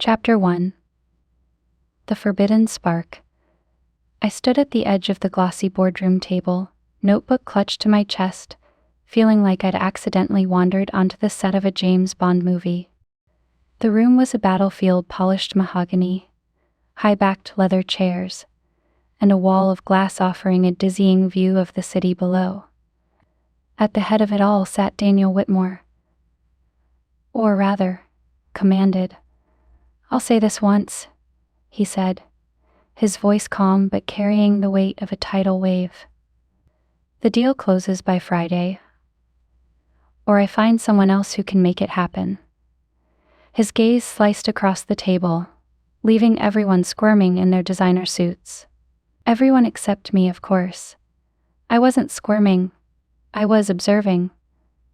Chapter 1. The Forbidden Spark. I stood at the edge of the glossy boardroom table, notebook clutched to my chest, feeling like I'd accidentally wandered onto the set of a James Bond movie. The room was a battlefield, polished mahogany, high-backed leather chairs, and a wall of glass offering a dizzying view of the city below. At the head of it all sat Daniel Whitmore. Or rather, commanded. "I'll say this once," he said, his voice calm but carrying the weight of a tidal wave. "The deal closes by Friday, or I find someone else who can make it happen." His gaze sliced across the table, leaving everyone squirming in their designer suits. Everyone except me, of course. I wasn't squirming. I was observing.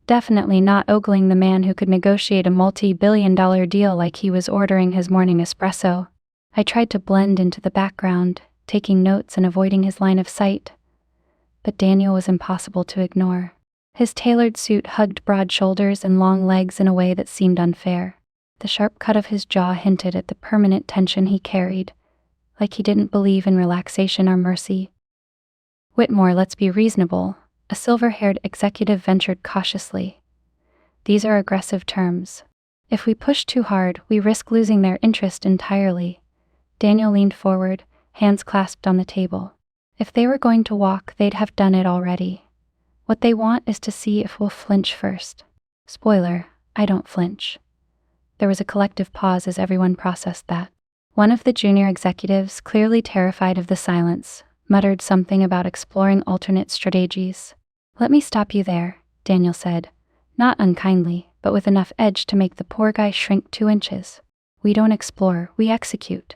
Definitely not ogling the man who could negotiate a multi-billion-dollar deal like he was ordering his morning espresso. I tried to blend into the background, taking notes and avoiding his line of sight. But Daniel was impossible to ignore. His tailored suit hugged broad shoulders and long legs in a way that seemed unfair. The sharp cut of his jaw hinted at the permanent tension he carried, like he didn't believe in relaxation or mercy. "Whitmore, let's be reasonable," a silver-haired executive ventured cautiously. "These are aggressive terms. If we push too hard, we risk losing their interest entirely." Daniel leaned forward, hands clasped on the table. "If they were going to walk, they'd have done it already. What they want is to see if we'll flinch first. Spoiler, I don't flinch." There was a collective pause as everyone processed that. One of the junior executives, clearly terrified of the silence, muttered something about exploring alternate strategies. "Let me stop you there," Daniel said, not unkindly, but with enough edge to make the poor guy shrink 2 inches. "We don't explore, we execute.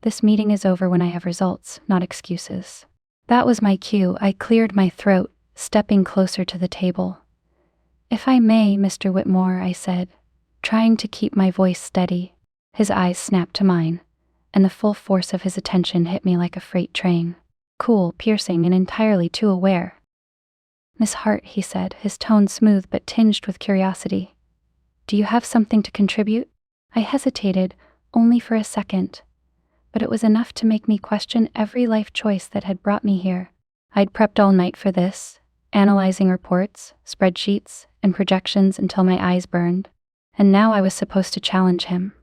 This meeting is over when I have results, not excuses." That was my cue. I cleared my throat, stepping closer to the table. "If I may, Mr. Whitmore," I said, trying to keep my voice steady. His eyes snapped to mine, and the full force of his attention hit me like a freight train. Cool, piercing, and entirely too aware. "Miss Hart," he said, his tone smooth but tinged with curiosity. "Do you have something to contribute?" I hesitated, only for a second, but it was enough to make me question every life choice that had brought me here. I'd prepped all night for this, analyzing reports, spreadsheets, and projections until my eyes burned, and now I was supposed to challenge him.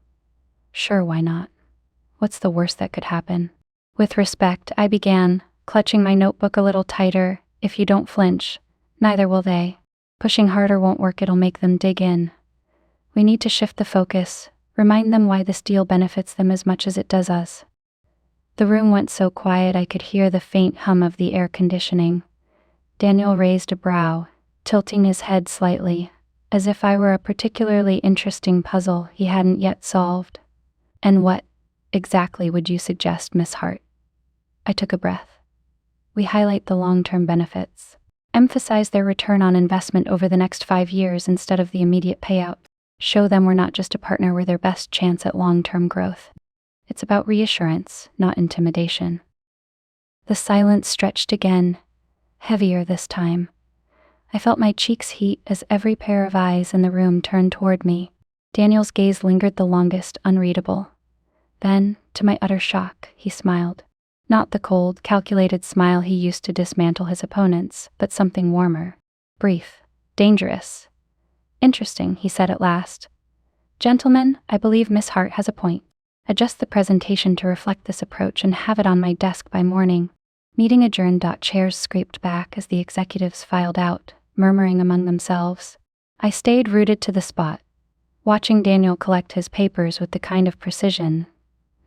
Sure, why not? What's the worst that could happen? With respect, I began, clutching my notebook a little tighter. "If you don't flinch, neither will they. Pushing harder won't work, it'll make them dig in. We need to shift the focus, remind them why this deal benefits them as much as it does us." The room went so quiet I could hear the faint hum of the air conditioning. Daniel raised a brow, tilting his head slightly, as if I were a particularly interesting puzzle he hadn't yet solved. "And what exactly would you suggest, Miss Hart?" I took a breath. "We highlight the long-term benefits. Emphasize their return on investment over the next 5 years instead of the immediate payout. Show them we're not just a partner, we're their best chance at long-term growth. It's about reassurance, not intimidation." The silence stretched again, heavier this time. I felt my cheeks heat as every pair of eyes in the room turned toward me. Daniel's gaze lingered the longest, unreadable. Then, to my utter shock, he smiled. Not the cold, calculated smile he used to dismantle his opponents, but something warmer. Brief. Dangerous. "Interesting," he said at last. "Gentlemen, I believe Miss Hart has a point. Adjust the presentation to reflect this approach and have it on my desk by morning." Meeting adjourned. Chairs scraped back as the executives filed out, murmuring among themselves. I stayed rooted to the spot, watching Daniel collect his papers with the kind of precision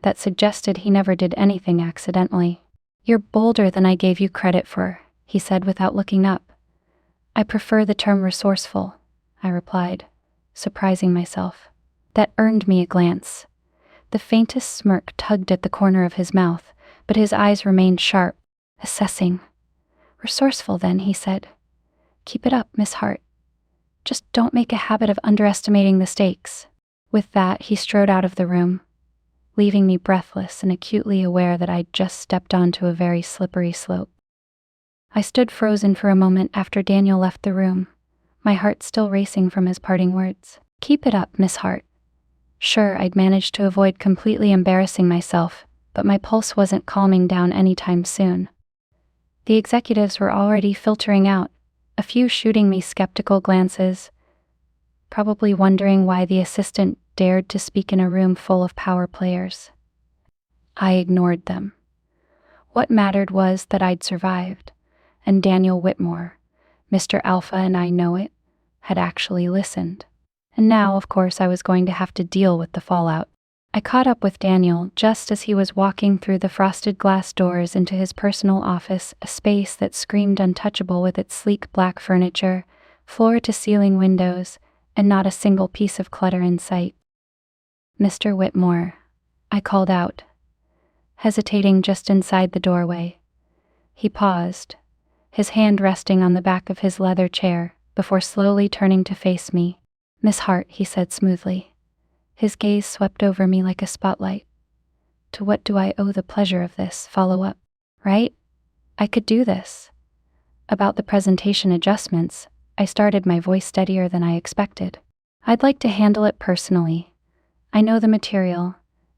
that suggested he never did anything accidentally. "You're bolder than I gave you credit for," he said without looking up. "I prefer the term resourceful," I replied, surprising myself. That earned me a glance. The faintest smirk tugged at the corner of his mouth, but his eyes remained sharp, assessing. "Resourceful then," he said. "Keep it up, Miss Hart. Just don't make a habit of underestimating the stakes." With that, he strode out of the room, leaving me breathless and acutely aware that I'd just stepped onto a very slippery slope. I stood frozen for a moment after Daniel left the room, my heart still racing from his parting words. "Keep it up, Miss Hart. Sure, I'd managed to avoid completely embarrassing myself, but my pulse wasn't calming down anytime soon. The executives were already filtering out, a few shooting me skeptical glances, probably wondering why the assistant dared to speak in a room full of power players. I ignored them. What mattered was that I'd survived, and Daniel Whitmore, Mr. Alpha and I know it, had actually listened. And now, of course, I was going to have to deal with the fallout. I caught up with Daniel just as he was walking through the frosted glass doors into his personal office, a space that screamed untouchable with its sleek black furniture, floor-to-ceiling windows, and not a single piece of clutter in sight. "Mr. Whitmore," I called out, hesitating just inside the doorway. He paused, his hand resting on the back of his leather chair, before slowly turning to face me. "Miss Hart," he said smoothly. His gaze swept over me like a spotlight. "To what do I owe the pleasure of this follow-up? Right? I could do this." About the presentation adjustments, I started, my voice steadier than I expected. "I'd like to handle it personally. I know the material,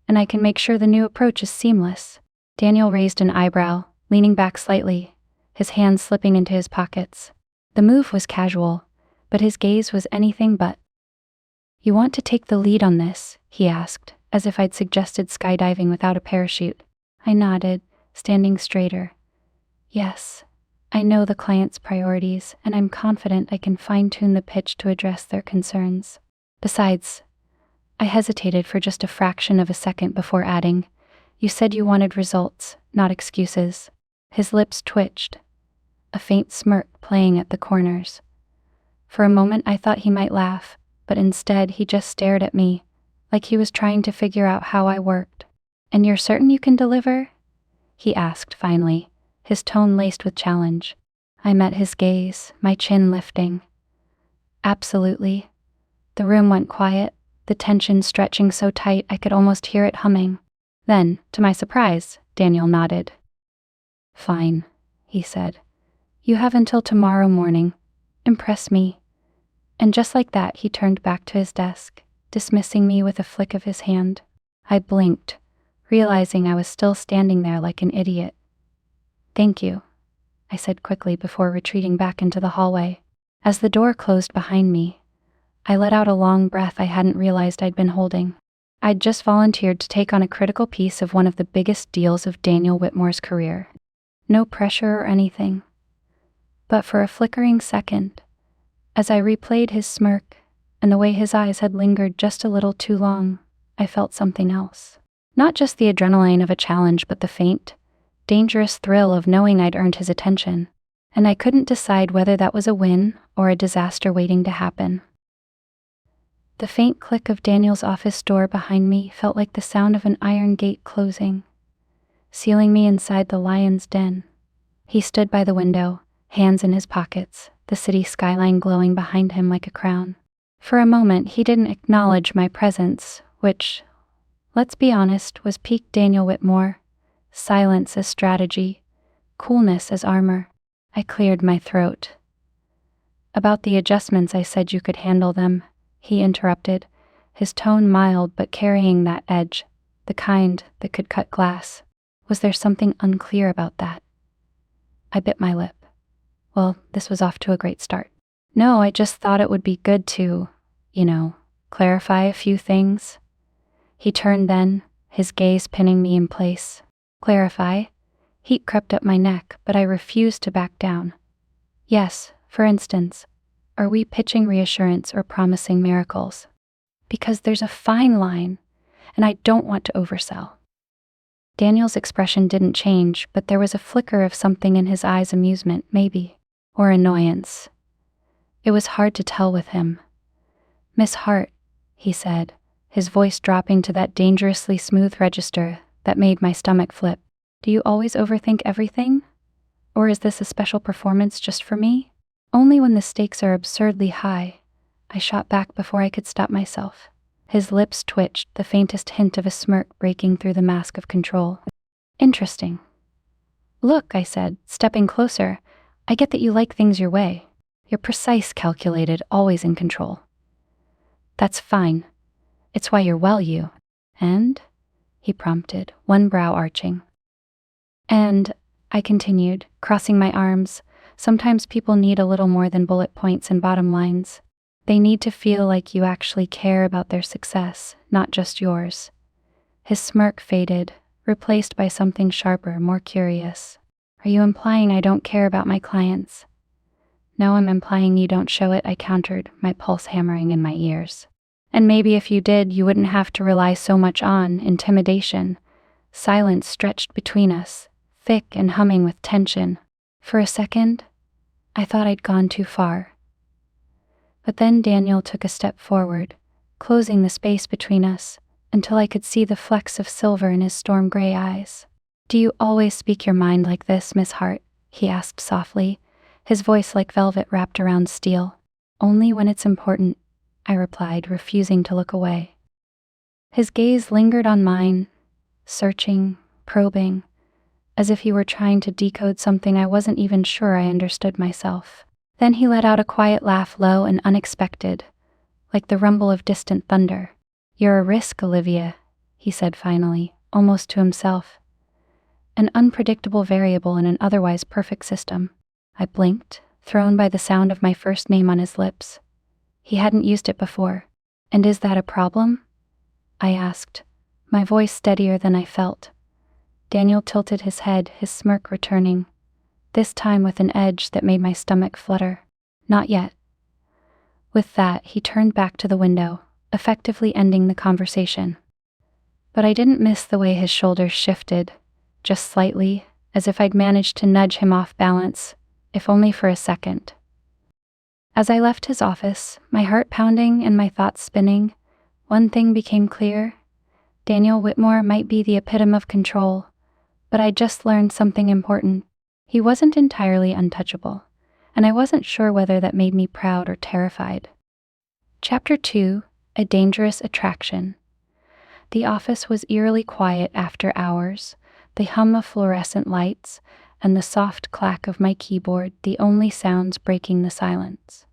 and I can make sure the new approach is seamless." Daniel raised an eyebrow, leaning back slightly, his hands slipping into his pockets. The move was casual, but his gaze was anything but. "You want to take the lead on this?" he asked, as if I'd suggested skydiving without a parachute. I nodded, standing straighter. "Yes, I know the client's priorities, and I'm confident I can fine-tune the pitch to address their concerns. Besides," I hesitated for just a fraction of a second before adding, "you said you wanted results, not excuses." His lips twitched, a faint smirk playing at the corners. For a moment I thought he might laugh, but instead he just stared at me, like he was trying to figure out how I worked. "And you're certain you can deliver?" he asked finally, his tone laced with challenge. I met his gaze, my chin lifting. "Absolutely." The room went quiet, the tension stretching so tight I could almost hear it humming. Then, to my surprise, Daniel nodded. "Fine," he said. "You have until tomorrow morning. Impress me." And just like that, he turned back to his desk, dismissing me with a flick of his hand. I blinked, realizing I was still standing there like an idiot. "Thank you," I said quickly before retreating back into the hallway. As the door closed behind me, I let out a long breath I hadn't realized I'd been holding. I'd just volunteered to take on a critical piece of one of the biggest deals of Daniel Whitmore's career. No pressure or anything. But for a flickering second, as I replayed his smirk and the way his eyes had lingered just a little too long, I felt something else. Not just the adrenaline of a challenge, but the faint, dangerous thrill of knowing I'd earned his attention, and I couldn't decide whether that was a win or a disaster waiting to happen. The faint click of Daniel's office door behind me felt like the sound of an iron gate closing, sealing me inside the lion's den. He stood by the window, hands in his pockets, the city skyline glowing behind him like a crown. For a moment, he didn't acknowledge my presence, which, let's be honest, was peak Daniel Whitmore. Silence as strategy, coolness as armor. I cleared my throat. "About the adjustments, I said you could handle them," he interrupted, his tone mild but carrying that edge, the kind that could cut glass. Was there something unclear about that? I bit my lip. Well, this was off to a great start. "No, I just thought it would be good to, clarify a few things." He turned then, his gaze pinning me in place. "Clarify?" Heat crept up my neck, but I refused to back down. "Yes, for instance, are we pitching reassurance or promising miracles? Because there's a fine line, and I don't want to oversell." Daniel's expression didn't change, but there was a flicker of something in his eyes, amusement, maybe, or annoyance. It was hard to tell with him. "Miss Hart," he said, his voice dropping to that dangerously smooth register that made my stomach flip. "Do you always overthink everything? Or is this a special performance just for me?" "Only when the stakes are absurdly high," I shot back before I could stop myself. His lips twitched, the faintest hint of a smirk breaking through the mask of control. "Interesting." "Look," I said, stepping closer, "I get that you like things your way. You're precise, calculated, always in control." "That's fine. It's why you're well, you. And? He prompted, one brow arching. And, I continued, crossing my arms, sometimes people need a little more than bullet points and bottom lines. They need to feel like you actually care about their success, not just yours. His smirk faded, replaced by something sharper, more curious. Are you implying I don't care about my clients? No, I'm implying you don't show it, I countered, my pulse hammering in my ears. And maybe if you did, you wouldn't have to rely so much on intimidation. Silence stretched between us, thick and humming with tension. For a second, I thought I'd gone too far. But then Daniel took a step forward, closing the space between us, until I could see the flecks of silver in his storm-gray eyes. Do you always speak your mind like this, Miss Hart? He asked softly, his voice like velvet wrapped around steel. Only when it's important, I replied, refusing to look away. His gaze lingered on mine, searching, probing, as if he were trying to decode something I wasn't even sure I understood myself. Then he let out a quiet laugh, low and unexpected, like the rumble of distant thunder. You're a risk, Olivia, he said finally, almost to himself. An unpredictable variable in an otherwise perfect system. I blinked, thrown by the sound of my first name on his lips. He hadn't used it before. And is that a problem? I asked, my voice steadier than I felt. Daniel tilted his head, his smirk returning, this time with an edge that made my stomach flutter. Not yet. With that, he turned back to the window, effectively ending the conversation. But I didn't miss the way his shoulders shifted, just slightly, as if I'd managed to nudge him off balance, if only for a second. As I left his office, my heart pounding and my thoughts spinning, one thing became clear. Daniel Whitmore might be the epitome of control, but I'd just learned something important. He wasn't entirely untouchable, and I wasn't sure whether that made me proud or terrified. Chapter 2: A Dangerous Attraction. The office was eerily quiet after hours, the hum of fluorescent lights, and the soft clack of my keyboard the only sounds breaking the silence.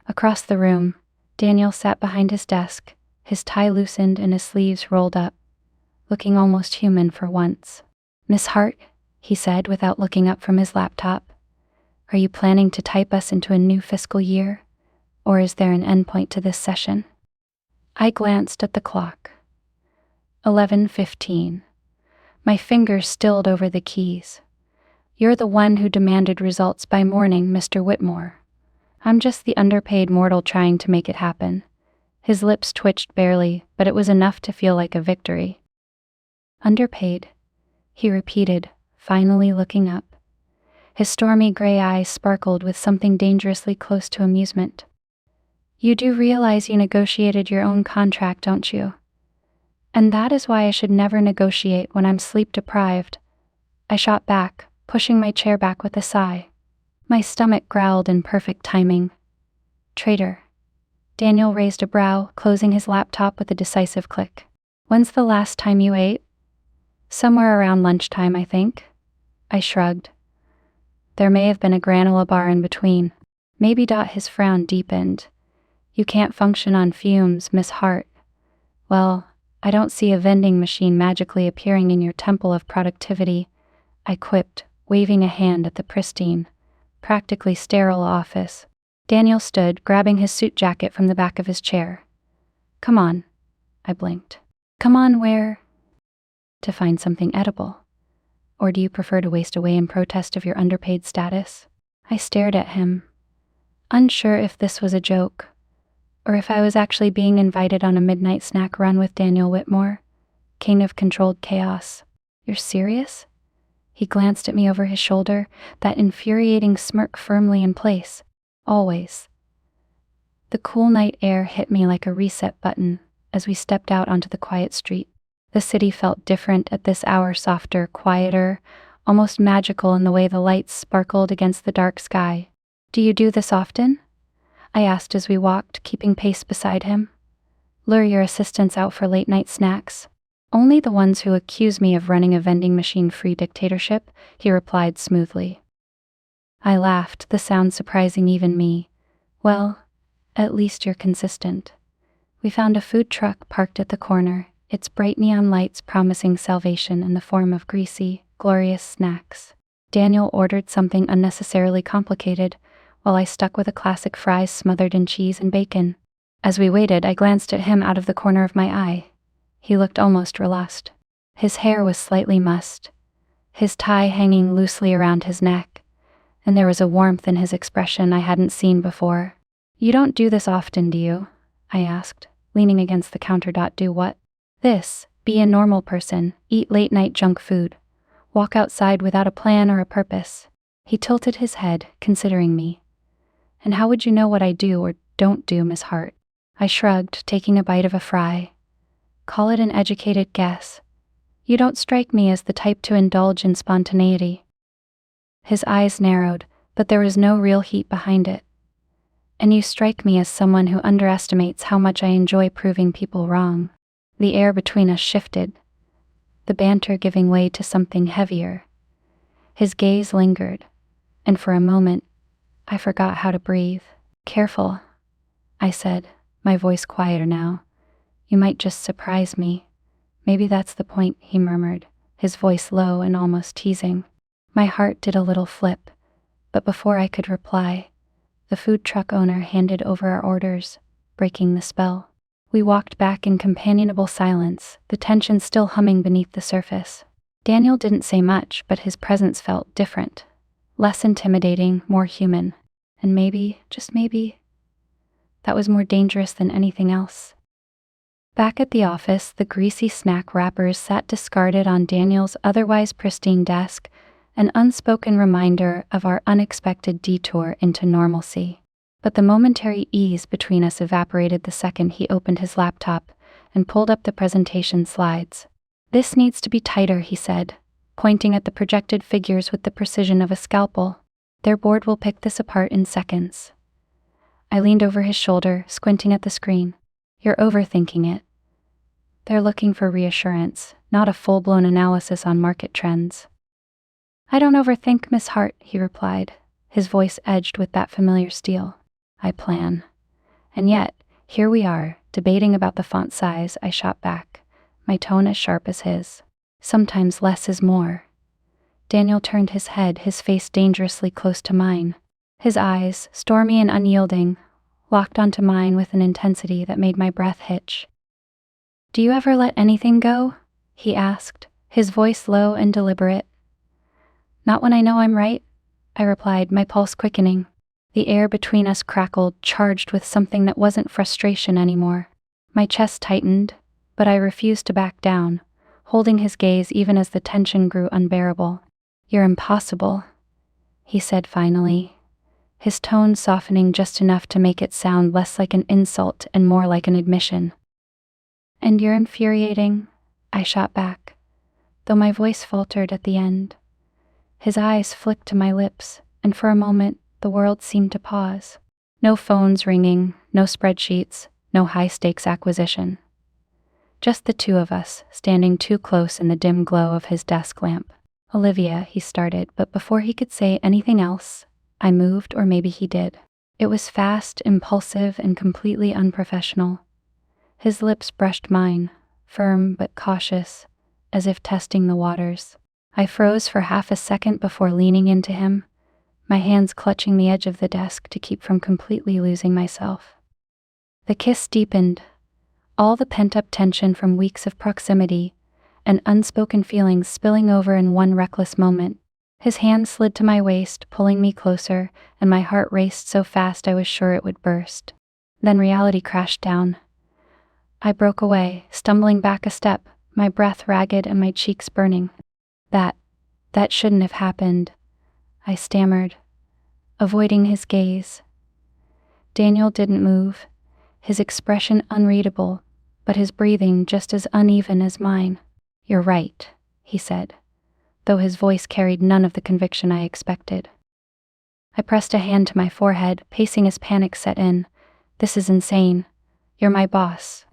Across the room, Daniel sat behind his desk, his tie loosened and his sleeves rolled up, looking almost human for once. Miss Hart, he said without looking up from his laptop, are you planning to type us into a new fiscal year, or is there an endpoint to this session? I glanced at the clock. 11:15. My fingers stilled over the keys. You're the one who demanded results by morning, Mr. Whitmore. I'm just the underpaid mortal trying to make it happen. His lips twitched barely, but it was enough to feel like a victory. Underpaid, he repeated, finally looking up. His stormy gray eyes sparkled with something dangerously close to amusement. You do realize you negotiated your own contract, don't you? And that is why I should never negotiate when I'm sleep-deprived. I shot back, pushing my chair back with a sigh. My stomach growled in perfect timing. Traitor. Daniel raised a brow, closing his laptop with a decisive click. When's the last time you ate? Somewhere around lunchtime, I think. I shrugged. There may have been a granola bar in between. Maybe. His frown deepened. You can't function on fumes, Miss Hart. Well, I don't see a vending machine magically appearing in your temple of productivity, I quipped, waving a hand at the pristine, practically sterile office. Daniel stood, grabbing his suit jacket from the back of his chair. Come on, I blinked. Come on where? To find something edible. Or do you prefer to waste away in protest of your underpaid status? I stared at him, unsure if this was a joke, or if I was actually being invited on a midnight snack run with Daniel Whitmore, king of controlled chaos. You're serious? He glanced at me over his shoulder, that infuriating smirk firmly in place. Always. The cool night air hit me like a reset button as we stepped out onto the quiet street. The city felt different at this hour, softer, quieter, almost magical in the way the lights sparkled against the dark sky. Do you do this often? I asked as we walked, keeping pace beside him. Lure your assistants out for late-night snacks? Only the ones who accuse me of running a vending machine-free dictatorship, he replied smoothly. I laughed, the sound surprising even me. Well, at least you're consistent. We found a food truck parked at the corner, its bright neon lights promising salvation in the form of greasy, glorious snacks. Daniel ordered something unnecessarily complicated, while I stuck with a classic fries smothered in cheese and bacon. As we waited, I glanced at him out of the corner of my eye. He looked almost relaxed. His hair was slightly mussed, his tie hanging loosely around his neck, and there was a warmth in his expression I hadn't seen before. "You don't do this often, do you?" I asked, leaning against the counter. "Do what?" "This. Be a normal person, eat late-night junk food, walk outside without a plan or a purpose." He tilted his head, considering me. "And how would you know what I do or don't do, Miss Hart?" I shrugged, taking a bite of a fry. "Call it an educated guess. You don't strike me as the type to indulge in spontaneity." His eyes narrowed, but there was no real heat behind it. "And you strike me as someone who underestimates how much I enjoy proving people wrong." The air between us shifted, the banter giving way to something heavier. His gaze lingered, and for a moment, I forgot how to breathe. "Careful," I said, my voice quieter now. "You might just surprise me." "Maybe that's the point," he murmured, his voice low and almost teasing. My heart did a little flip, but before I could reply, the food truck owner handed over our orders, breaking the spell. We walked back in companionable silence, the tension still humming beneath the surface. Daniel didn't say much, but his presence felt different. Less intimidating, more human. And maybe, just maybe, that was more dangerous than anything else. Back at the office, the greasy snack wrappers sat discarded on Daniel's otherwise pristine desk, an unspoken reminder of our unexpected detour into normalcy. But the momentary ease between us evaporated the second he opened his laptop and pulled up the presentation slides. "This needs to be tighter," he said, pointing at the projected figures with the precision of a scalpel. "Their board will pick this apart in seconds." I leaned over his shoulder, squinting at the screen. "You're overthinking it. They're looking for reassurance, not a full-blown analysis on market trends." "I don't overthink, Miss Hart," he replied, his voice edged with that familiar steel. "I plan." "And yet, here we are, debating about the font size," I shot back, my tone as sharp as his. "Sometimes less is more." Daniel turned his head, his face dangerously close to mine. His eyes, stormy and unyielding, locked onto mine with an intensity that made my breath hitch. "Do you ever let anything go?" he asked, his voice low and deliberate. "Not when I know I'm right," I replied, my pulse quickening. The air between us crackled, charged with something that wasn't frustration anymore. My chest tightened, but I refused to back down, holding his gaze even as the tension grew unbearable. "You're impossible," he said finally, his tone softening just enough to make it sound less like an insult and more like an admission. "And you're infuriating," I shot back, though my voice faltered at the end. His eyes flicked to my lips, and for a moment, the world seemed to pause. No phones ringing, no spreadsheets, no high-stakes acquisition. Just the two of us, standing too close in the dim glow of his desk lamp. "Olivia," he started, but before he could say anything else, I moved, or maybe he did. It was fast, impulsive, and completely unprofessional. His lips brushed mine, firm but cautious, as if testing the waters. I froze for half a second before leaning into him, my hands clutching the edge of the desk to keep from completely losing myself. The kiss deepened, all the pent-up tension from weeks of proximity and unspoken feelings spilling over in one reckless moment. His hand slid to my waist, pulling me closer, and my heart raced so fast I was sure it would burst. Then reality crashed down. I broke away, stumbling back a step, my breath ragged and my cheeks burning. That shouldn't have happened," I stammered, avoiding his gaze. Daniel didn't move, his expression unreadable, but his breathing just as uneven as mine. "You're right," he said, though his voice carried none of the conviction I expected. I pressed a hand to my forehead, pacing as panic set in. "This is insane. You're my boss."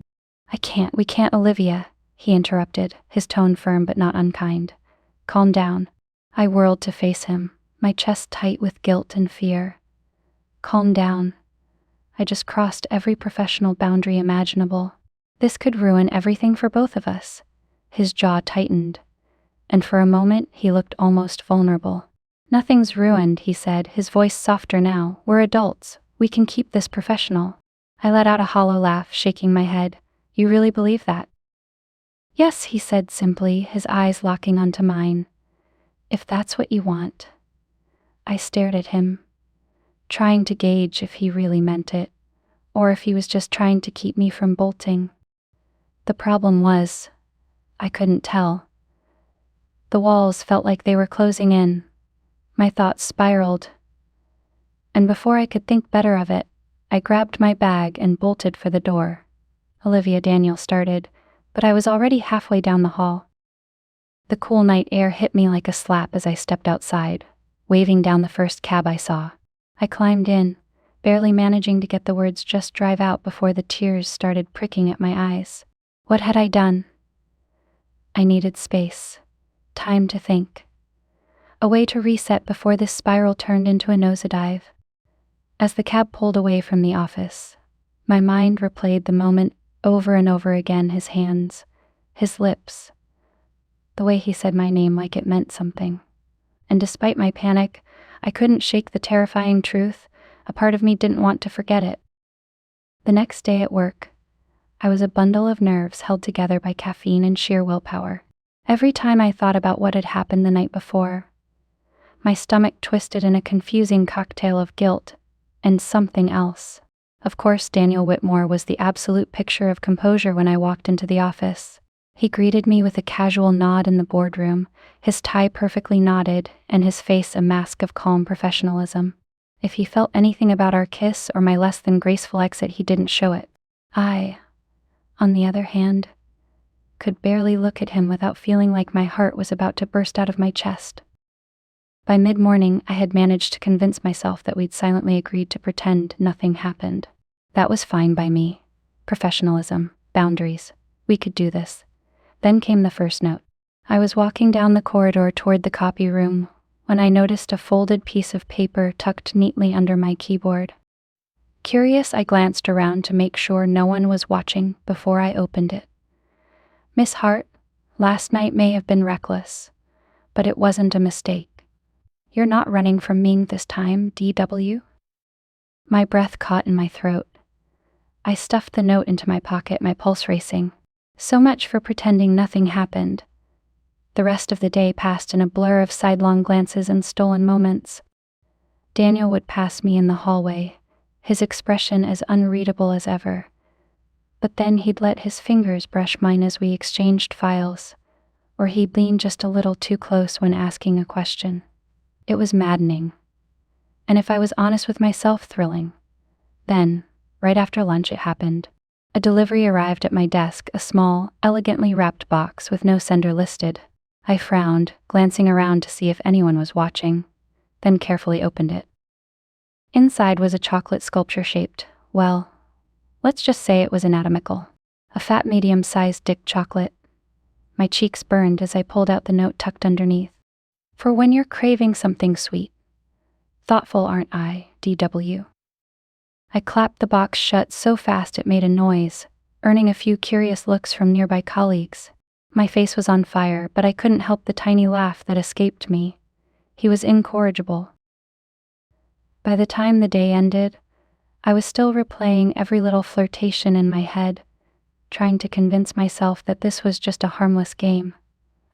We can't, Olivia," he interrupted, his tone firm but not unkind. "Calm down." I whirled to face him, my chest tight with guilt and fear. "Calm down," I just crossed every professional boundary imaginable. This could ruin everything for both of us. His jaw tightened, and for a moment he looked almost vulnerable. "Nothing's ruined," he said, his voice softer now. "We're adults. We can keep this professional." I let out a hollow laugh, shaking my head. "You really believe that?" "Yes," he said simply, his eyes locking onto mine. "If that's what you want." I stared at him, trying to gauge if he really meant it, or if he was just trying to keep me from bolting. The problem was, I couldn't tell. The walls felt like they were closing in. My thoughts spiraled. And before I could think better of it, I grabbed my bag and bolted for the door. Olivia Daniel started, but I was already halfway down the hall. The cool night air hit me like a slap as I stepped outside, waving down the first cab I saw. I climbed in, barely managing to get the words "just drive out" before the tears started pricking at my eyes. What had I done? I needed space, time to think. A way to reset before this spiral turned into a nosedive. As the cab pulled away from the office, my mind replayed the moment over and over again, his hands, his lips, the way he said my name like it meant something. And despite my panic, I couldn't shake the terrifying truth. A part of me didn't want to forget it. The next day at work, I was a bundle of nerves held together by caffeine and sheer willpower. Every time I thought about what had happened the night before, my stomach twisted in a confusing cocktail of guilt and something else. Of course, Daniel Whitmore was the absolute picture of composure when I walked into the office. He greeted me with a casual nod in the boardroom, his tie perfectly knotted, and his face a mask of calm professionalism. If he felt anything about our kiss or my less than graceful exit, he didn't show it. I, on the other hand, could barely look at him without feeling like my heart was about to burst out of my chest. By mid-morning, I had managed to convince myself that we'd silently agreed to pretend nothing happened. That was fine by me. Professionalism, boundaries. We could do this. Then came the first note. I was walking down the corridor toward the copy room when I noticed a folded piece of paper tucked neatly under my keyboard. Curious, I glanced around to make sure no one was watching before I opened it. "Miss Hart, last night may have been reckless, but it wasn't a mistake. You're not running from me this time, DW?" My breath caught in my throat. I stuffed the note into my pocket, my pulse racing. So much for pretending nothing happened. The rest of the day passed in a blur of sidelong glances and stolen moments. Daniel would pass me in the hallway, his expression as unreadable as ever. But then he'd let his fingers brush mine as we exchanged files, or he'd lean just a little too close when asking a question. It was maddening. And if I was honest with myself, thrilling. Then, right after lunch, it happened. A delivery arrived at my desk, a small, elegantly wrapped box with no sender listed. I frowned, glancing around to see if anyone was watching, then carefully opened it. Inside was a chocolate sculpture shaped, well, let's just say it was anatomical. A fat medium-sized dick chocolate. My cheeks burned as I pulled out the note tucked underneath. "For when you're craving something sweet. Thoughtful, aren't I, DW?" I clapped the box shut so fast it made a noise, earning a few curious looks from nearby colleagues. My face was on fire, but I couldn't help the tiny laugh that escaped me. He was incorrigible. By the time the day ended, I was still replaying every little flirtation in my head, trying to convince myself that this was just a harmless game.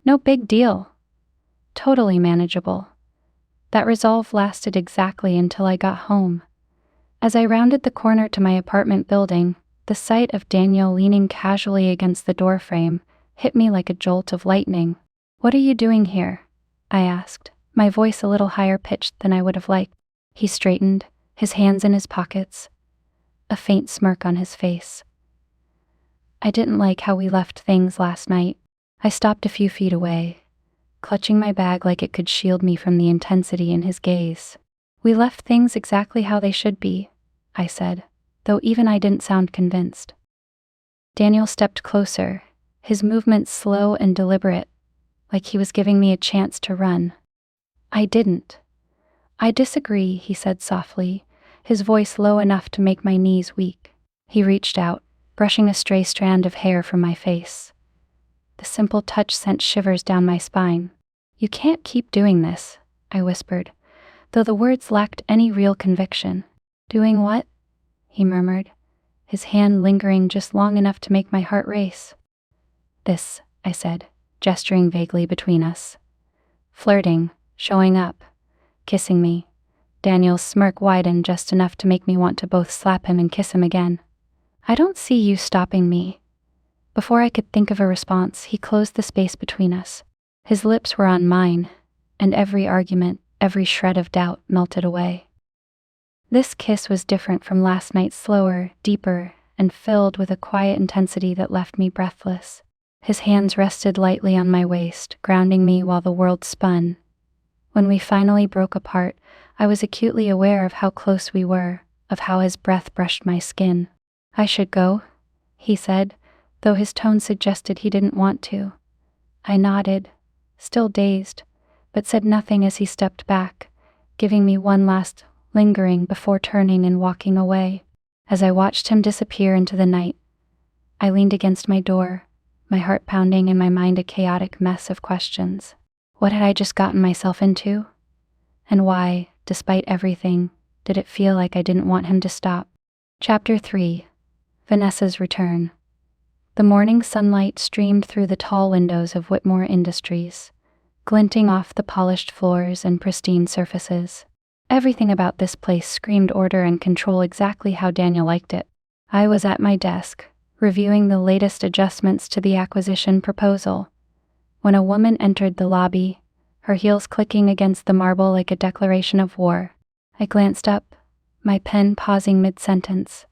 No big deal. Totally manageable. That resolve lasted exactly until I got home. As I rounded the corner to my apartment building, the sight of Daniel leaning casually against the doorframe hit me like a jolt of lightning. "What are you doing here?" I asked, my voice a little higher pitched than I would have liked. He straightened, his hands in his pockets, a faint smirk on his face. "I didn't like how we left things last night." I stopped a few feet away, clutching my bag like it could shield me from the intensity in his gaze. "We left things exactly how they should be," I said, though even I didn't sound convinced. Daniel stepped closer, his movements slow and deliberate, like he was giving me a chance to run. "I didn't." "I disagree," he said softly, his voice low enough to make my knees weak. He reached out, brushing a stray strand of hair from my face. The simple touch sent shivers down my spine. "You can't keep doing this," I whispered, though the words lacked any real conviction. "Doing what?" he murmured, his hand lingering just long enough to make my heart race. "This," I said, gesturing vaguely between us. "Flirting, showing up, kissing me." Daniel's smirk widened just enough to make me want to both slap him and kiss him again. "I don't see you stopping me." Before I could think of a response, he closed the space between us. His lips were on mine, and every argument, every shred of doubt melted away. This kiss was different from last night's, slower, deeper, and filled with a quiet intensity that left me breathless. His hands rested lightly on my waist, grounding me while the world spun. When we finally broke apart, I was acutely aware of how close we were, of how his breath brushed my skin. "I should go," he said, though his tone suggested he didn't want to. I nodded, still dazed, but said nothing as he stepped back, giving me one last lingering before turning and walking away. As I watched him disappear into the night, I leaned against my door, my heart pounding and my mind a chaotic mess of questions. What had I just gotten myself into? And why, despite everything, did it feel like I didn't want him to stop? Chapter 3. Vanessa's Return. The morning sunlight streamed through the tall windows of Whitmore Industries, glinting off the polished floors and pristine surfaces. Everything about this place screamed order and control, exactly how Daniel liked it. I was at my desk, reviewing the latest adjustments to the acquisition proposal, when a woman entered the lobby, her heels clicking against the marble like a declaration of war. I glanced up, my pen pausing mid-sentence.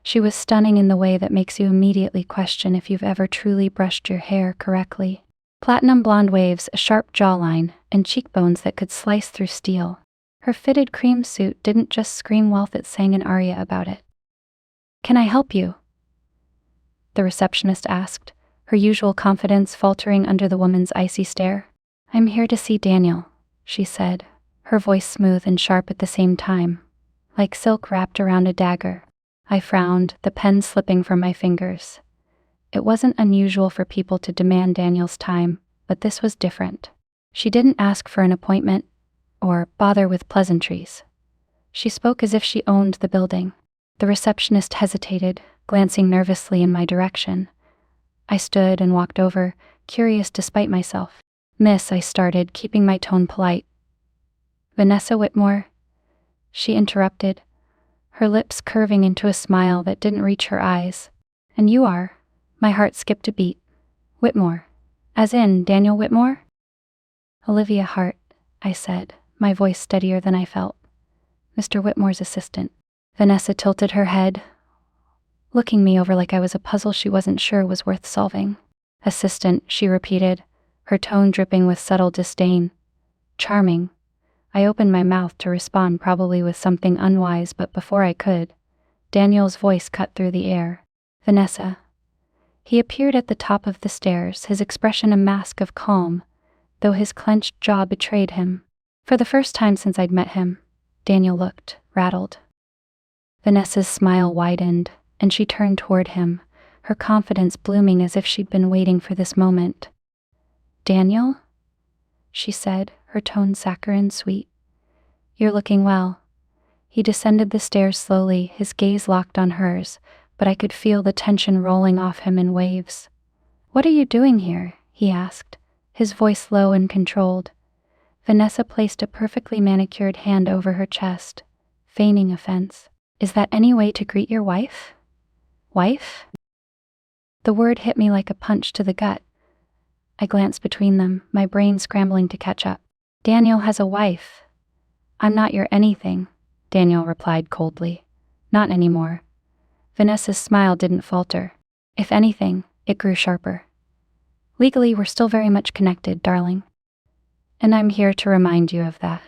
She was stunning in the way that makes you immediately question if you've ever truly brushed your hair correctly. Platinum blonde waves, a sharp jawline, and cheekbones that could slice through steel. Her fitted cream suit didn't just scream wealth, it sang an aria about it. "Can I help you?" the receptionist asked, her usual confidence faltering under the woman's icy stare. "I'm here to see Daniel," she said, her voice smooth and sharp at the same time, like silk wrapped around a dagger. I frowned, the pen slipping from my fingers. It wasn't unusual for people to demand Daniel's time, but this was different. She didn't ask for an appointment, or bother with pleasantries. She spoke as if she owned the building. The receptionist hesitated, glancing nervously in my direction. I stood and walked over, curious despite myself. "Miss," I started, keeping my tone polite. "Vanessa Whitmore?" she interrupted, her lips curving into a smile that didn't reach her eyes. "And you are?" My heart skipped a beat. "Whitmore? As in Daniel Whitmore?" "Olivia Hart," I said, my voice steadier than I felt. "Mr. Whitmore's assistant." Vanessa tilted her head, looking me over like I was a puzzle she wasn't sure was worth solving. "Assistant," she repeated, her tone dripping with subtle disdain. "Charming." I opened my mouth to respond, probably with something unwise, but before I could, Daniel's voice cut through the air. "Vanessa." He appeared at the top of the stairs, his expression a mask of calm, though his clenched jaw betrayed him. For the first time since I'd met him, Daniel looked rattled. Vanessa's smile widened, and she turned toward him, her confidence blooming as if she'd been waiting for this moment. "Daniel?" she said, her tone saccharine sweet. "You're looking well." He descended the stairs slowly, his gaze locked on hers, but I could feel the tension rolling off him in waves. "What are you doing here?" he asked, his voice low and controlled. Vanessa placed a perfectly manicured hand over her chest, feigning offense. "Is that any way to greet your wife?" "Wife?" The word hit me like a punch to the gut. I glanced between them, my brain scrambling to catch up. "Daniel has a wife." "I'm not your anything," Daniel replied coldly. "Not anymore." Vanessa's smile didn't falter. If anything, it grew sharper. "Legally, we're still very much connected, darling. And I'm here to remind you of that."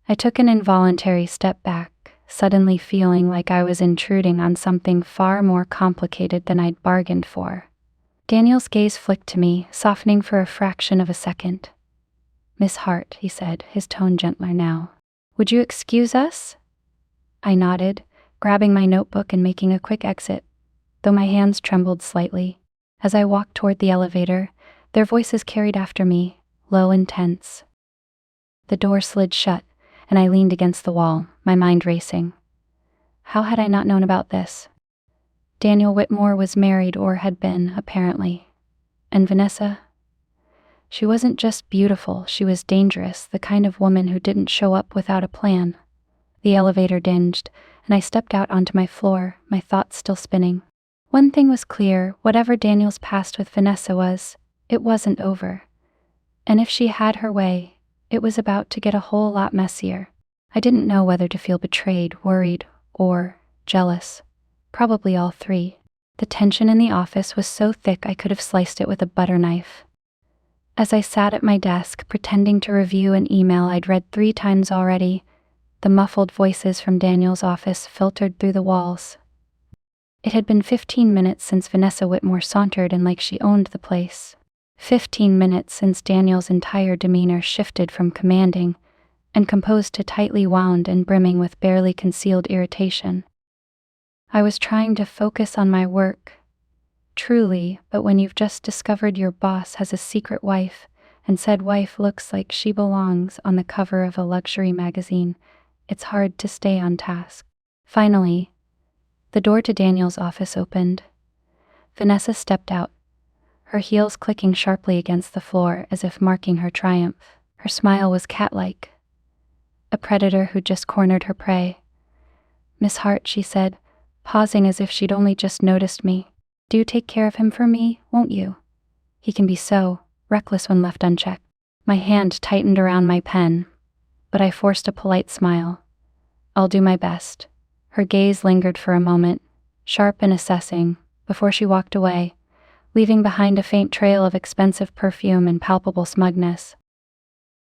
I took an involuntary step back, suddenly feeling like I was intruding on something far more complicated than I'd bargained for. Daniel's gaze flicked to me, softening for a fraction of a second. "Miss Hart," he said, his tone gentler now. "Would you excuse us?" I nodded, grabbing my notebook and making a quick exit, though my hands trembled slightly. As I walked toward the elevator, their voices carried after me, low and tense. The door slid shut, and I leaned against the wall, my mind racing. How had I not known about this? Daniel Whitmore was married, or had been, apparently. And Vanessa? She wasn't just beautiful, she was dangerous, the kind of woman who didn't show up without a plan. The elevator dinged, and I stepped out onto my floor, my thoughts still spinning. One thing was clear, whatever Daniel's past with Vanessa was, it wasn't over. And if she had her way, it was about to get a whole lot messier. I didn't know whether to feel betrayed, worried, or jealous. Probably all three. The tension in the office was so thick I could have sliced it with a butter knife. As I sat at my desk, pretending to review an email I'd read 3 times already, the muffled voices from Daniel's office filtered through the walls. It had been 15 minutes since Vanessa Whitmore sauntered in like she owned the place. 15 minutes since Daniel's entire demeanor shifted from commanding and composed to tightly wound and brimming with barely concealed irritation. I was trying to focus on my work, truly, but when you've just discovered your boss has a secret wife, and said wife looks like she belongs on the cover of a luxury magazine, it's hard to stay on task. Finally, the door to Daniel's office opened. Vanessa stepped out, her heels clicking sharply against the floor as if marking her triumph. Her smile was cat-like, a predator who'd just cornered her prey. "Miss Hart," she said, pausing as if she'd only just noticed me. "Do take care of him for me, won't you? He can be so reckless when left unchecked." My hand tightened around my pen, but I forced a polite smile. "I'll do my best." Her gaze lingered for a moment, sharp and assessing, before she walked away, leaving behind a faint trail of expensive perfume and palpable smugness.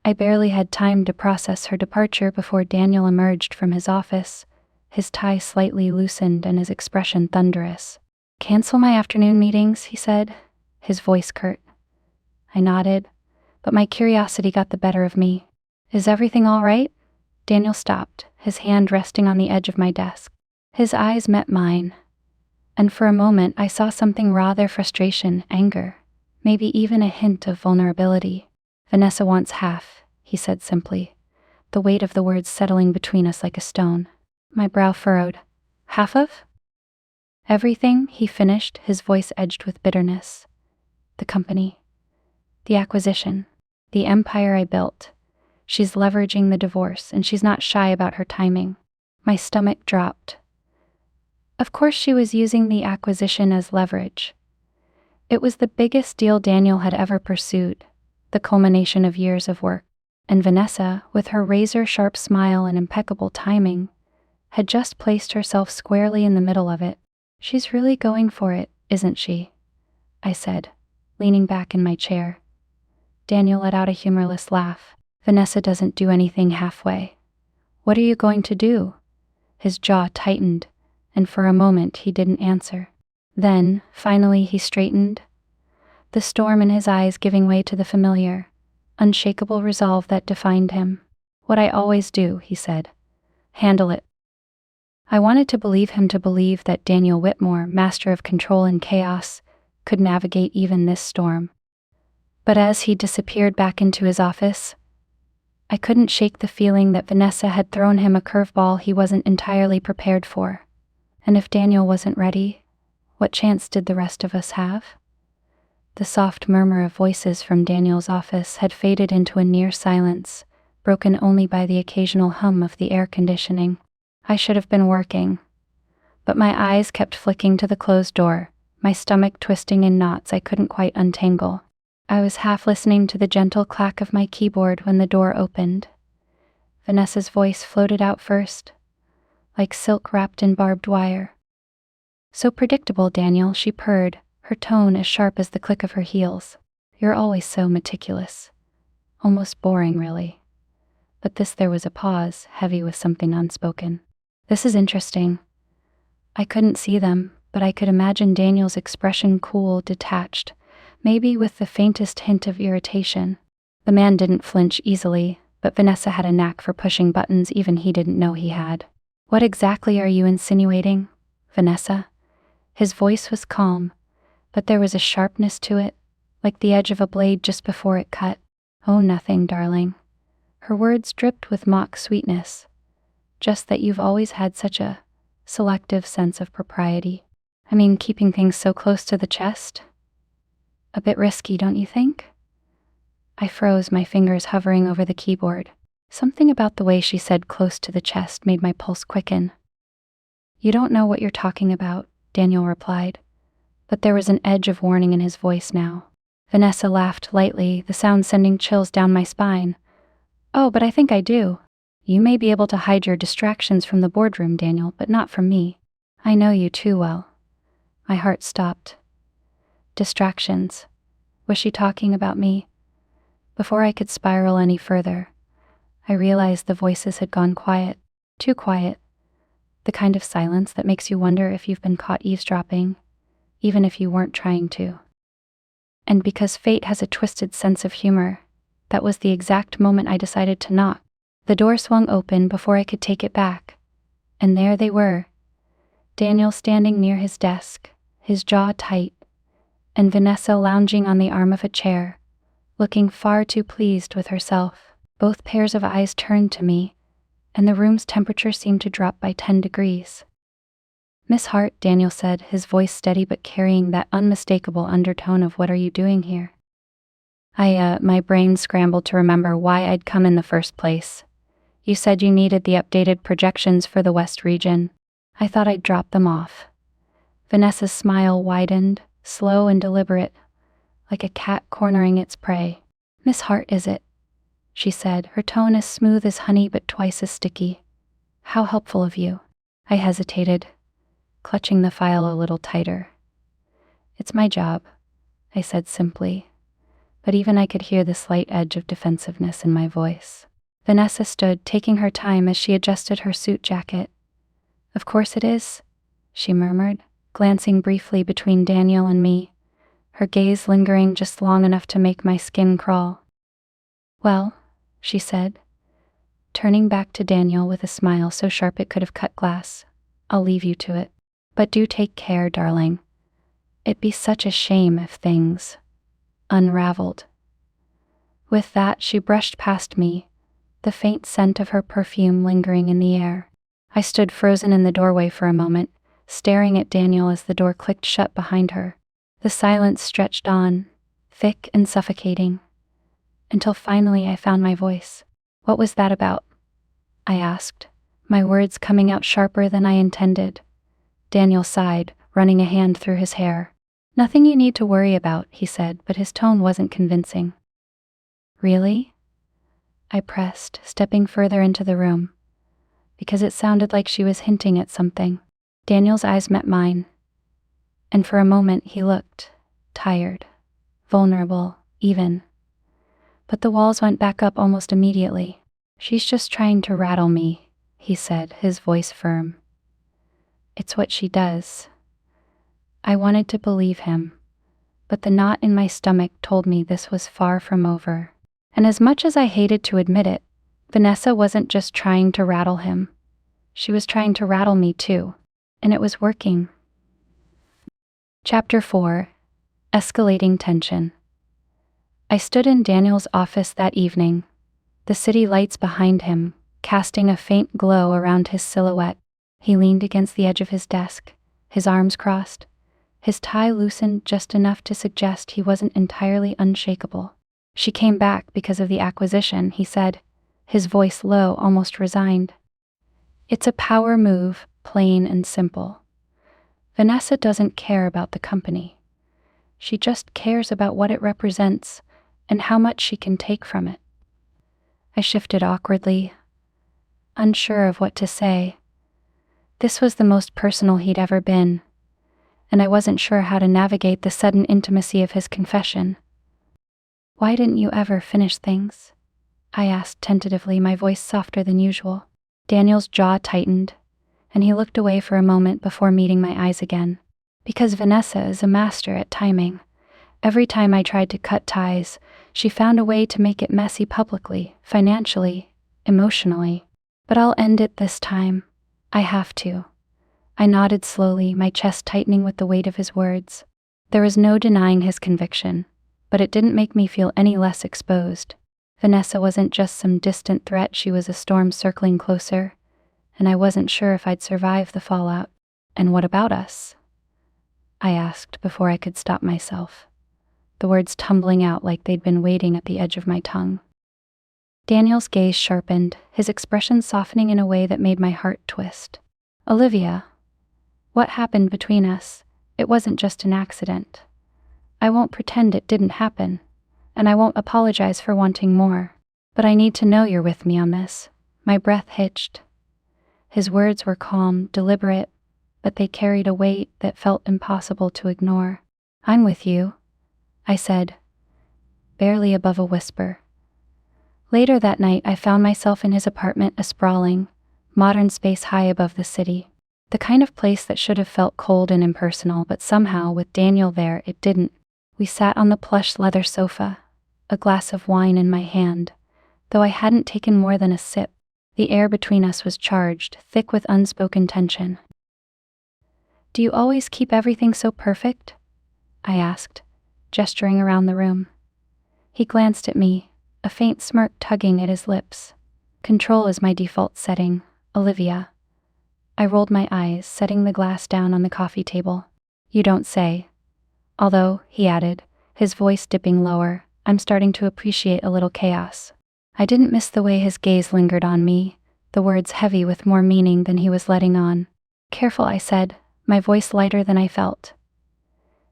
I barely had time to process her departure before Daniel emerged from his office, his tie slightly loosened and his expression thunderous. "Cancel my afternoon meetings," he said, his voice curt. I nodded, but my curiosity got the better of me. "Is everything all right?" Daniel stopped, his hand resting on the edge of my desk. His eyes met mine, and for a moment I saw something raw there: frustration, anger, maybe even a hint of vulnerability. "Vanessa wants half," he said simply, the weight of the words settling between us like a stone. My brow furrowed. "Half of?" "Everything," he finished, his voice edged with bitterness. "The company, the acquisition, the empire I built. She's leveraging the divorce, and she's not shy about her timing." My stomach dropped. Of course she was using the acquisition as leverage. It was the biggest deal Daniel had ever pursued, the culmination of years of work. And Vanessa, with her razor-sharp smile and impeccable timing, had just placed herself squarely in the middle of it. "She's really going for it, isn't she?" I said, leaning back in my chair. Daniel let out a humorless laugh. "Vanessa doesn't do anything halfway." "What are you going to do?" His jaw tightened, and for a moment he didn't answer. Then, finally, he straightened, the storm in his eyes giving way to the familiar, unshakable resolve that defined him. "What I always do," he said. "Handle it." I wanted to believe him, to believe that Daniel Whitmore, master of control and chaos, could navigate even this storm. But as he disappeared back into his office, I couldn't shake the feeling that Vanessa had thrown him a curveball he wasn't entirely prepared for. And if Daniel wasn't ready, what chance did the rest of us have? The soft murmur of voices from Daniel's office had faded into a near silence, broken only by the occasional hum of the air conditioning. I should have been working, but my eyes kept flicking to the closed door, my stomach twisting in knots I couldn't quite untangle. I was half listening to the gentle clack of my keyboard when the door opened. Vanessa's voice floated out first, like silk wrapped in barbed wire. "So predictable, Daniel," she purred, her tone as sharp as the click of her heels. "You're always so meticulous. Almost boring, really." But there was a pause, heavy with something unspoken. "This is interesting." I couldn't see them, but I could imagine Daniel's expression: cool, detached, maybe with the faintest hint of irritation. The man didn't flinch easily, but Vanessa had a knack for pushing buttons even he didn't know he had. What exactly are you insinuating, Vanessa? His voice was calm, but there was a sharpness to it, like the edge of a blade just before it cut. Oh, nothing, darling. Her words dripped with mock sweetness. Just that you've always had such a selective sense of propriety. I mean, keeping things so close to the chest? A bit risky, don't you think? I froze, my fingers hovering over the keyboard. Something about the way she said close to the chest made my pulse quicken. You don't know what you're talking about, Daniel replied, but there was an edge of warning in his voice now. Vanessa laughed lightly, the sound sending chills down my spine. Oh, but I think I do. You may be able to hide your distractions from the boardroom, Daniel, but not from me. I know you too well. My heart stopped. Distractions. Was she talking about me? Before I could spiral any further, I realized the voices had gone quiet. Too quiet. The kind of silence that makes you wonder if you've been caught eavesdropping, even if you weren't trying to. And because fate has a twisted sense of humor, that was the exact moment I decided to knock. The door swung open before I could take it back, and there they were. Daniel standing near his desk, his jaw tight, and Vanessa lounging on the arm of a chair, looking far too pleased with herself. Both pairs of eyes turned to me, and the room's temperature seemed to drop by 10 degrees. Miss Hart, Daniel said, his voice steady but carrying that unmistakable undertone of "What are you doing here?" My brain scrambled to remember why I'd come in the first place. You said you needed the updated projections for the West region. I thought I'd drop them off. Vanessa's smile widened, slow and deliberate, like a cat cornering its prey. Miss Hart, is it? She said, her tone as smooth as honey but twice as sticky. How helpful of you. I hesitated, clutching the file a little tighter. It's my job, I said simply, but even I could hear the slight edge of defensiveness in my voice. Vanessa stood, taking her time as she adjusted her suit jacket. Of course it is, she murmured, glancing briefly between Daniel and me, her gaze lingering just long enough to make my skin crawl. Well, she said, turning back to Daniel with a smile so sharp it could have cut glass, I'll leave you to it. But do take care, darling. It'd be such a shame if things unraveled. With that, she brushed past me, the faint scent of her perfume lingering in the air. I stood frozen in the doorway for a moment, staring at Daniel as the door clicked shut behind her. The silence stretched on, thick and suffocating, until finally I found my voice. What was that about? I asked, my words coming out sharper than I intended. Daniel sighed, running a hand through his hair. Nothing you need to worry about, he said, but his tone wasn't convincing. Really? I pressed, stepping further into the room, because it sounded like she was hinting at something. Daniel's eyes met mine, and for a moment he looked tired, vulnerable, even. But the walls went back up almost immediately. She's just trying to rattle me, he said, his voice firm. It's what she does. I wanted to believe him, but the knot in my stomach told me this was far from over. And as much as I hated to admit it, Vanessa wasn't just trying to rattle him. She was trying to rattle me too, and it was working. Chapter 4. Escalating Tension. I stood in Daniel's office that evening, the city lights behind him, casting a faint glow around his silhouette. He leaned against the edge of his desk, his arms crossed, his tie loosened just enough to suggest he wasn't entirely unshakable. She came back because of the acquisition, he said, his voice low, almost resigned. It's a power move, plain and simple. Vanessa doesn't care about the company. She just cares about what it represents and how much she can take from it. I shifted awkwardly, unsure of what to say. This was the most personal he'd ever been, and I wasn't sure how to navigate the sudden intimacy of his confession. Why didn't you ever finish things? I asked tentatively, my voice softer than usual. Daniel's jaw tightened, and he looked away for a moment before meeting my eyes again. Because Vanessa is a master at timing. Every time I tried to cut ties, she found a way to make it messy publicly, financially, emotionally. But I'll end it this time, I have to. I nodded slowly, my chest tightening with the weight of his words. There was no denying his conviction, but it didn't make me feel any less exposed. Vanessa wasn't just some distant threat, she was a storm circling closer, and I wasn't sure if I'd survive the fallout. And what about us? I asked before I could stop myself, the words tumbling out like they'd been waiting at the edge of my tongue. Daniel's gaze sharpened, his expression softening in a way that made my heart twist. Olivia, what happened between us? It wasn't just an accident. I won't pretend it didn't happen, and I won't apologize for wanting more, but I need to know you're with me on this. My breath hitched. His words were calm, deliberate, but they carried a weight that felt impossible to ignore. I'm with you, I said, barely above a whisper. Later that night, I found myself in his apartment, a sprawling, modern space high above the city. The kind of place that should have felt cold and impersonal, but somehow, with Daniel there, it didn't. We sat on the plush leather sofa, a glass of wine in my hand, though I hadn't taken more than a sip. The air between us was charged, thick with unspoken tension. Do you always keep everything so perfect? I asked, gesturing around the room. He glanced at me, a faint smirk tugging at his lips. Control is my default setting, Olivia. I rolled my eyes, setting the glass down on the coffee table. You don't say. Although, he added, his voice dipping lower, I'm starting to appreciate a little chaos. I didn't miss the way his gaze lingered on me, the words heavy with more meaning than he was letting on. Careful, I said, my voice lighter than I felt.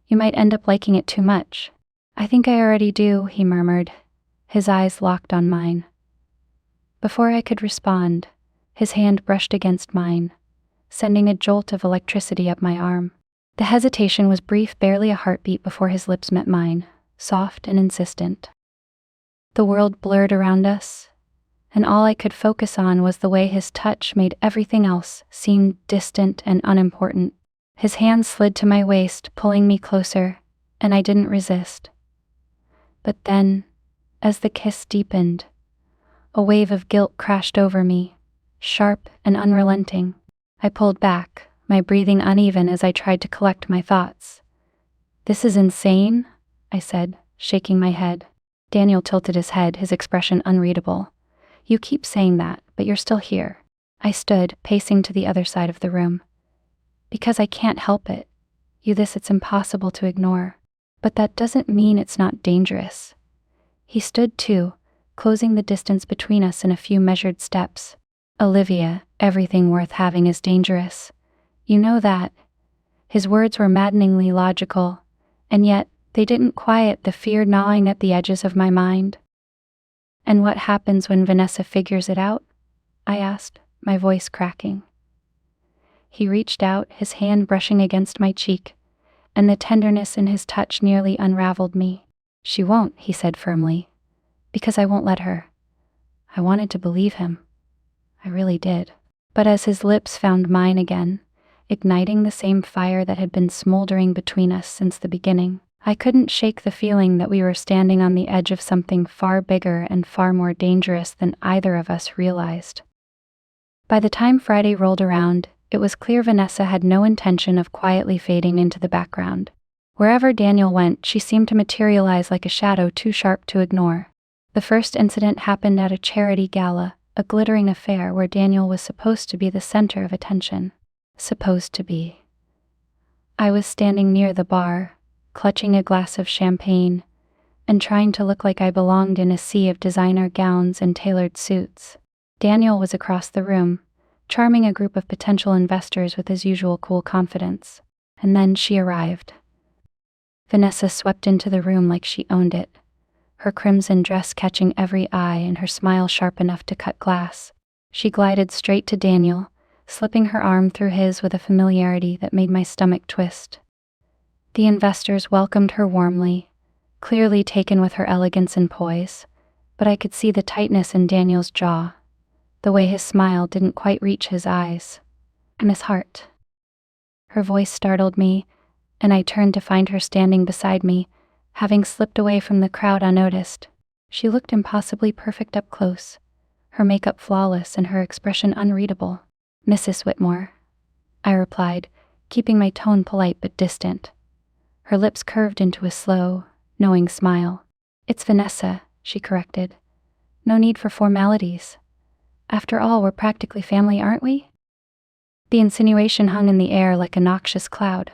You might end up liking it too much. I think I already do, he murmured, his eyes locked on mine. Before I could respond, his hand brushed against mine, sending a jolt of electricity up my arm. The hesitation was brief, barely a heartbeat before his lips met mine, soft and insistent. The world blurred around us, and all I could focus on was the way his touch made everything else seem distant and unimportant. His hand slid to my waist, pulling me closer, and I didn't resist. But then, as the kiss deepened, a wave of guilt crashed over me, sharp and unrelenting. I pulled back, my breathing uneven as I tried to collect my thoughts. This is insane, I said, shaking my head. Daniel tilted his head, his expression unreadable. You keep saying that, but you're still here. I stood, pacing to the other side of the room. Because I can't help it. It's impossible to ignore. But that doesn't mean it's not dangerous. He stood too, closing the distance between us in a few measured steps. Olivia, everything worth having is dangerous. You know that. His words were maddeningly logical, and yet they didn't quiet the fear gnawing at the edges of my mind. And what happens when Vanessa figures it out? I asked, my voice cracking. He reached out, his hand brushing against my cheek, and the tenderness in his touch nearly unraveled me. She won't, he said firmly, because I won't let her. I wanted to believe him. I really did. But as his lips found mine again, igniting the same fire that had been smoldering between us since the beginning, I couldn't shake the feeling that we were standing on the edge of something far bigger and far more dangerous than either of us realized. By the time Friday rolled around, it was clear Vanessa had no intention of quietly fading into the background. Wherever Daniel went, she seemed to materialize like a shadow too sharp to ignore. The first incident happened at a charity gala, a glittering affair where Daniel was supposed to be the center of attention. Supposed to be. I was standing near the bar, clutching a glass of champagne, and trying to look like I belonged in a sea of designer gowns and tailored suits. Daniel was across the room, charming a group of potential investors with his usual cool confidence. And then she arrived. Vanessa swept into the room like she owned it, her crimson dress catching every eye and her smile sharp enough to cut glass. She glided straight to Daniel, slipping her arm through his with a familiarity that made my stomach twist. The investors welcomed her warmly, clearly taken with her elegance and poise, but I could see the tightness in Daniel's jaw, the way his smile didn't quite reach his eyes. Miss Hart. Her voice startled me, and I turned to find her standing beside me, having slipped away from the crowd unnoticed. She looked impossibly perfect up close, her makeup flawless and her expression unreadable. Mrs. Whitmore, I replied, keeping my tone polite but distant. Her lips curved into a slow, knowing smile. It's Vanessa, she corrected. No need for formalities. After all, we're practically family, aren't we? The insinuation hung in the air like a noxious cloud.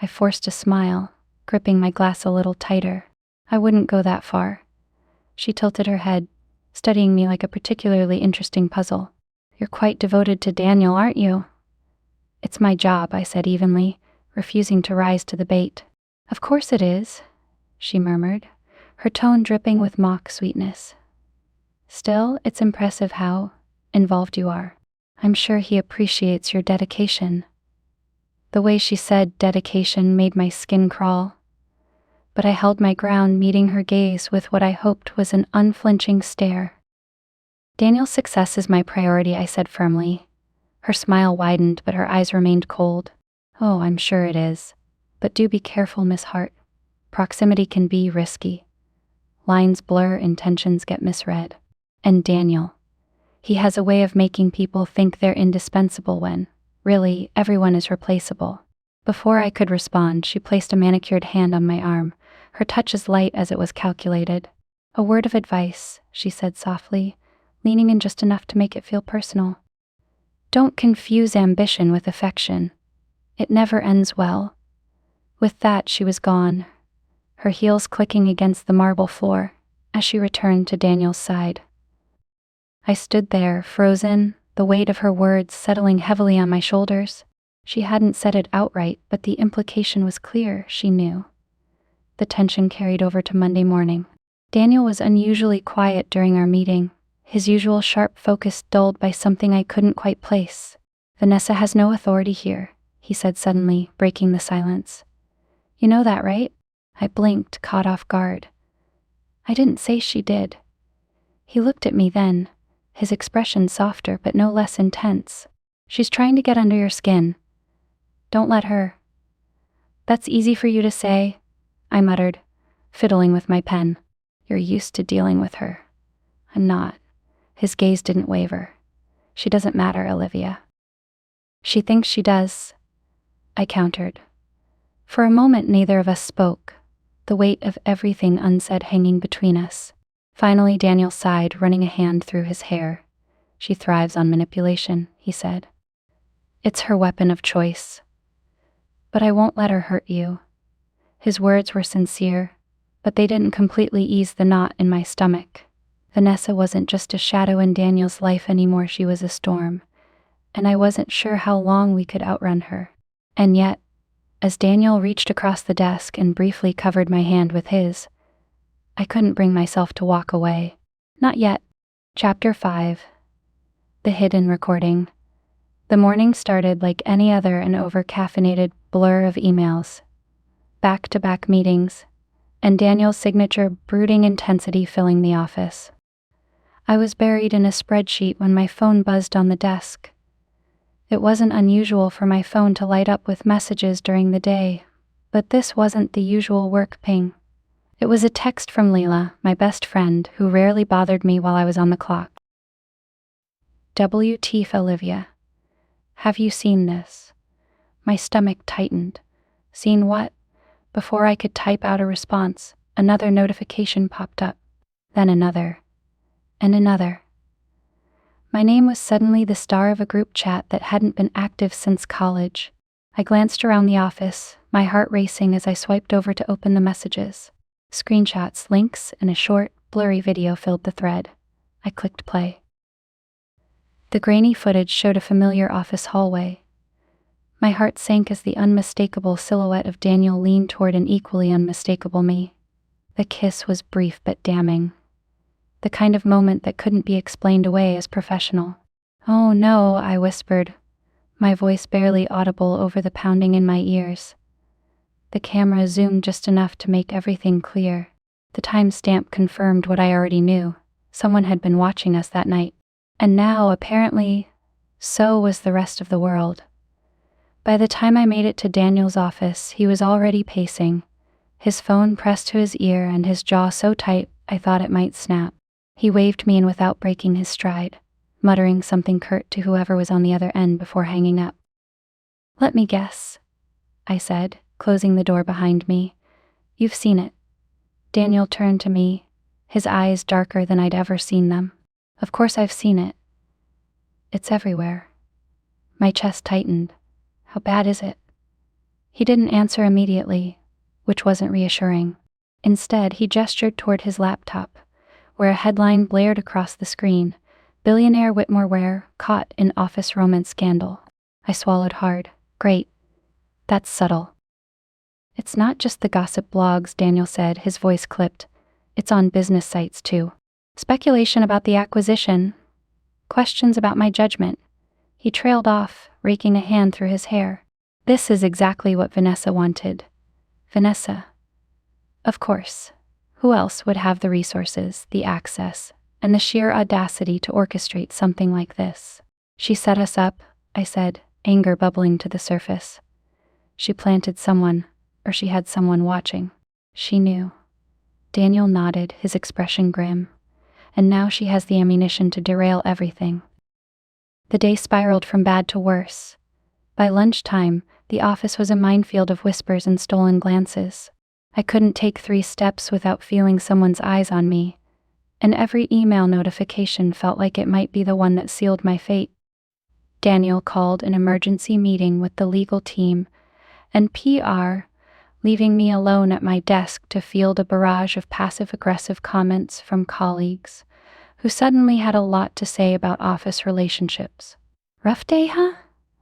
I forced a smile, gripping my glass a little tighter. I wouldn't go that far. She tilted her head, studying me like a particularly interesting puzzle. You're quite devoted to Daniel, aren't you? It's my job, I said evenly, refusing to rise to the bait. Of course it is, she murmured, her tone dripping with mock sweetness. Still, it's impressive how involved you are. I'm sure he appreciates your dedication. The way she said dedication made my skin crawl. But I held my ground, meeting her gaze with what I hoped was an unflinching stare. Daniel's success is my priority, I said firmly. Her smile widened, but her eyes remained cold. Oh, I'm sure it is. But do be careful, Miss Hart. Proximity can be risky. Lines blur, intentions get misread. And Daniel. He has a way of making people think they're indispensable when, really, everyone is replaceable. Before I could respond, she placed a manicured hand on my arm, her touch as light as it was calculated. A word of advice, she said softly, leaning in just enough to make it feel personal. Don't confuse ambition with affection. It never ends well. With that, she was gone, her heels clicking against the marble floor as she returned to Daniel's side. I stood there, frozen, the weight of her words settling heavily on my shoulders. She hadn't said it outright, but the implication was clear, she knew. The tension carried over to Monday morning. Daniel was unusually quiet during our meeting, his usual sharp focus dulled by something I couldn't quite place. Vanessa has no authority here, he said suddenly, breaking the silence. You know that, right? I blinked, caught off guard. I didn't say she did. He looked at me then, his expression softer but no less intense. She's trying to get under your skin. Don't let her. That's easy for you to say, I muttered, fiddling with my pen. You're used to dealing with her. I'm not. His gaze didn't waver. She doesn't matter, Olivia. She thinks she does, I countered. For a moment neither of us spoke, the weight of everything unsaid hanging between us. Finally Daniel sighed, running a hand through his hair. She thrives on manipulation, he said. It's her weapon of choice. But I won't let her hurt you. His words were sincere, but they didn't completely ease the knot in my stomach. Vanessa wasn't just a shadow in Daniel's life anymore, she was a storm, and I wasn't sure how long we could outrun her. And yet, as Daniel reached across the desk and briefly covered my hand with his, I couldn't bring myself to walk away. Not yet. Chapter 5. The Hidden Recording. The morning started like any other, an over-caffeinated blur of emails, back-to-back meetings, and Daniel's signature brooding intensity filling the office. I was buried in a spreadsheet when my phone buzzed on the desk. It wasn't unusual for my phone to light up with messages during the day, but this wasn't the usual work ping. It was a text from Leela, my best friend, who rarely bothered me while I was on the clock. WTF, Olivia. Have you seen this? My stomach tightened. Seen what? Before I could type out a response, another notification popped up. Then another. And another. My name was suddenly the star of a group chat that hadn't been active since college. I glanced around the office, my heart racing as I swiped over to open the messages. Screenshots, links, and a short, blurry video filled the thread. I clicked play. The grainy footage showed a familiar office hallway. My heart sank as the unmistakable silhouette of Daniel leaned toward an equally unmistakable me. The kiss was brief but damning. The kind of moment that couldn't be explained away as professional. Oh no, I whispered, my voice barely audible over the pounding in my ears. The camera zoomed just enough to make everything clear. The timestamp confirmed what I already knew. Someone had been watching us that night. And now, apparently, so was the rest of the world. By the time I made it to Daniel's office, he was already pacing, his phone pressed to his ear and his jaw so tight I thought it might snap. He waved me in without breaking his stride. muttering something curt to whoever was on the other end before hanging up. "Let me guess," I said, closing the door behind me. "You've seen it." Daniel turned to me, his eyes darker than I'd ever seen them. "Of course I've seen it. It's everywhere." My chest tightened. "How bad is it?" He didn't answer immediately, which wasn't reassuring. Instead, he gestured toward his laptop, where a headline blared across the screen: "Billionaire Whitmore caught in office romance scandal." I swallowed hard. "Great. That's subtle." "It's not just the gossip blogs," Daniel said, his voice clipped. "It's on business sites, too. Speculation about the acquisition. Questions about my judgment." He trailed off, raking a hand through his hair. "This is exactly what Vanessa wanted." Vanessa. Of course. Who else would have the resources, the access, and the sheer audacity to orchestrate something like this? "She set us up," I said, anger bubbling to the surface. "She planted someone, or she had someone watching. She knew." Daniel nodded, his expression grim. "And now she has the ammunition to derail everything." The day spiraled from bad to worse. By lunchtime, the office was a minefield of whispers and stolen glances. I couldn't take 3 steps without feeling someone's eyes on me, and every email notification felt like it might be the one that sealed my fate. Daniel called an emergency meeting with the legal team and PR, leaving me alone at my desk to field a barrage of passive-aggressive comments from colleagues who suddenly had a lot to say about office relationships. "Rough day, huh?"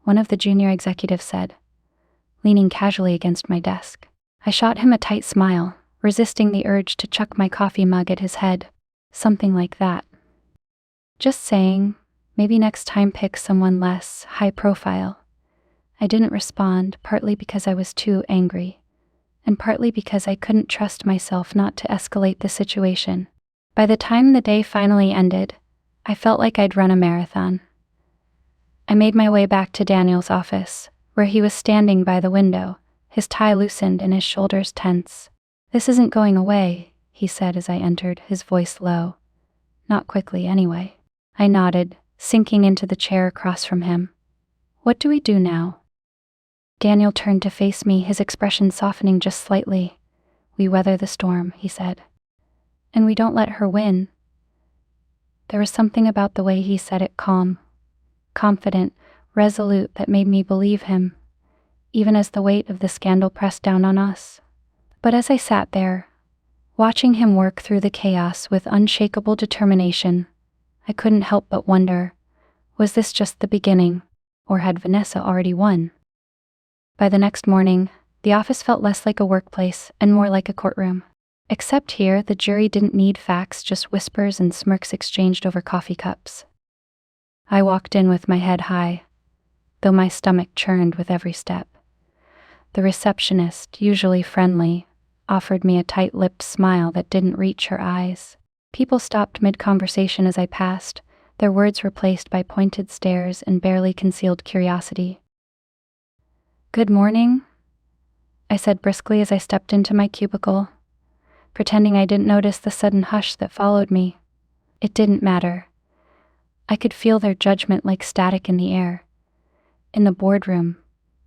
one of the junior executives said, leaning casually against my desk. I shot him a tight smile, resisting the urge to chuck my coffee mug at his head. Something like that. "Just saying, maybe next time pick someone less high profile." I didn't respond, partly because I was too angry, and partly because I couldn't trust myself not to escalate the situation. By the time the day finally ended, I felt like I'd run a marathon. I made my way back to Daniel's office, where he was standing by the window, his tie loosened and his shoulders tense. "This isn't going away," he said as I entered, his voice low. "Not quickly, anyway." I nodded, sinking into the chair across from him. "What do we do now?" Daniel turned to face me, his expression softening just slightly. "We weather the storm," he said. "And we don't let her win." There was something about the way he said it, calm, confident, resolute, that made me believe him, even as the weight of the scandal pressed down on us. But as I sat there, watching him work through the chaos with unshakable determination, I couldn't help but wonder, was this just the beginning, or had Vanessa already won? By the next morning, the office felt less like a workplace and more like a courtroom. Except here, the jury didn't need facts, just whispers and smirks exchanged over coffee cups. I walked in with my head high, though my stomach churned with every step. The receptionist, usually friendly, offered me a tight-lipped smile that didn't reach her eyes. People stopped mid-conversation as I passed, their words replaced by pointed stares and barely concealed curiosity. "Good morning," I said briskly as I stepped into my cubicle, pretending I didn't notice the sudden hush that followed me. It didn't matter. I could feel their judgment like static in the air. In the boardroom,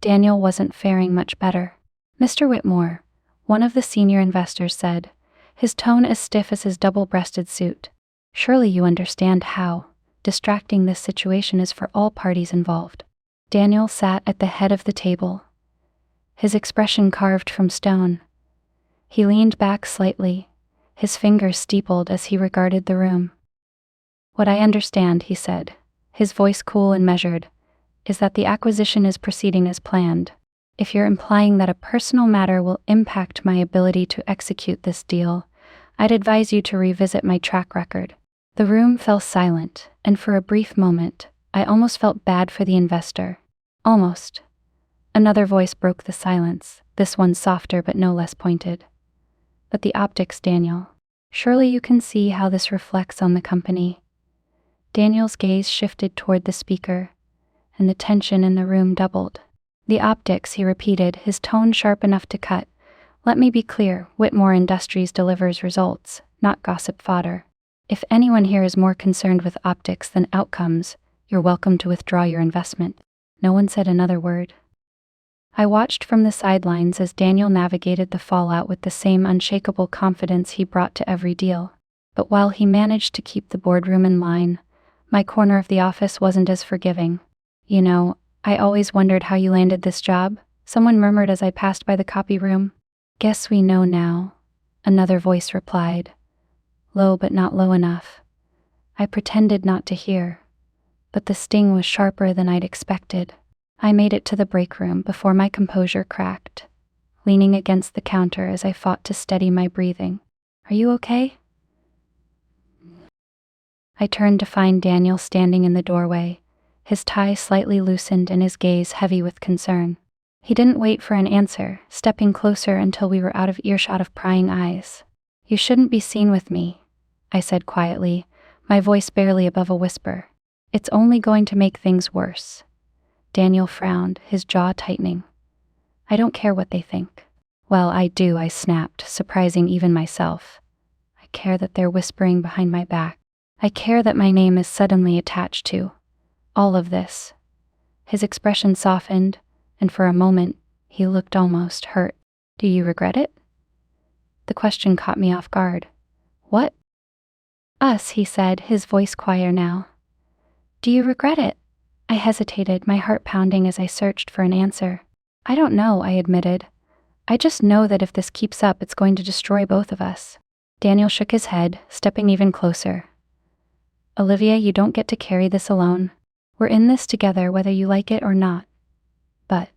Daniel wasn't faring much better. "Mr. Whitmore," one of the senior investors said, his tone as stiff as his double-breasted suit. "Surely you understand how distracting this situation is for all parties involved." Daniel sat at the head of the table, his expression carved from stone. He leaned back slightly, his fingers steepled as he regarded the room. "What I understand," he said, his voice cool and measured, "is that the acquisition is proceeding as planned. If you're implying that a personal matter will impact my ability to execute this deal, I'd advise you to revisit my track record." The room fell silent, and for a brief moment, I almost felt bad for the investor. Almost. Another voice broke the silence, this one softer but no less pointed. "But the optics, Daniel. Surely you can see how this reflects on the company." Daniel's gaze shifted toward the speaker, and the tension in the room doubled. "The optics," he repeated, his tone sharp enough to cut. "Let me be clear, Whitmore Industries delivers results, not gossip fodder. If anyone here is more concerned with optics than outcomes, you're welcome to withdraw your investment. No one said another word. I watched from the sidelines as Daniel navigated the fallout with the same unshakable confidence he brought to every deal. But while he managed to keep the boardroom in line, my corner of the office wasn't as forgiving. "You know, I always wondered how you landed this job," someone murmured as I passed by the copy room. "Guess we know now," another voice replied, low but not low enough. I pretended not to hear, but the sting was sharper than I'd expected. I made it to the break room before my composure cracked, leaning against the counter as I fought to steady my breathing. "Are you okay?" I turned to find Daniel standing in the doorway, his tie slightly loosened and his gaze heavy with concern. He didn't wait for an answer, stepping closer until we were out of earshot of prying eyes. "You shouldn't be seen with me," I said quietly, my voice barely above a whisper. "It's only going to make things worse." Daniel frowned, his jaw tightening. "I don't care what they think." "Well, I do," I snapped, surprising even myself. "I care that they're whispering behind my back. I care that my name is suddenly attached to all of this." His expression softened, and for a moment, he looked almost hurt. "Do you regret it?" The question caught me off guard. "What?" "Us," he said, his voice quieter now. "Do you regret it?" I hesitated, my heart pounding as I searched for an answer. "I don't know," I admitted. "I just know that if this keeps up, it's going to destroy both of us." Daniel shook his head, stepping even closer. "Olivia, you don't get to carry this alone. We're in this together whether you like it or not." "But..."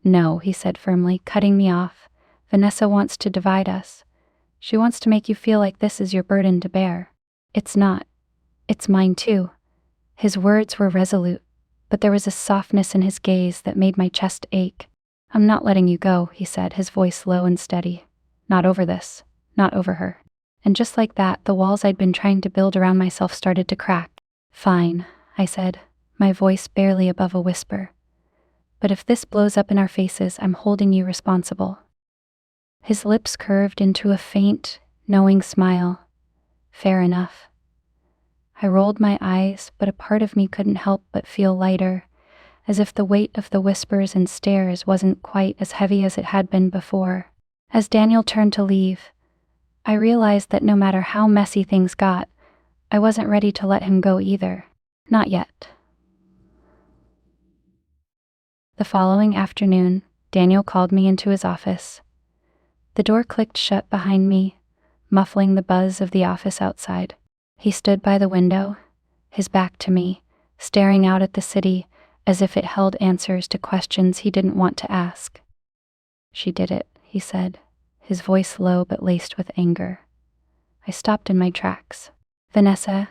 "No," he said firmly, cutting me off. "Vanessa wants to divide us. She wants to make you feel like this is your burden to bear. It's not. It's mine too." His words were resolute, but there was a softness in his gaze that made my chest ache. "I'm not letting you go," he said, his voice low and steady. "Not over this. Not over her." And just like that, the walls I'd been trying to build around myself started to crack. "Fine," I said, my voice barely above a whisper. "But if this blows up in our faces, I'm holding you responsible." His lips curved into a faint, knowing smile. "Fair enough." I rolled my eyes, but a part of me couldn't help but feel lighter, as if the weight of the whispers and stares wasn't quite as heavy as it had been before. As Daniel turned to leave, I realized that no matter how messy things got, I wasn't ready to let him go either. Not yet. The following afternoon, Daniel called me into his office. The door clicked shut behind me, muffling the buzz of the office outside. He stood by the window, his back to me, staring out at the city as if it held answers to questions he didn't want to ask. "She did it," he said, his voice low but laced with anger. I stopped in my tracks. "Vanessa?"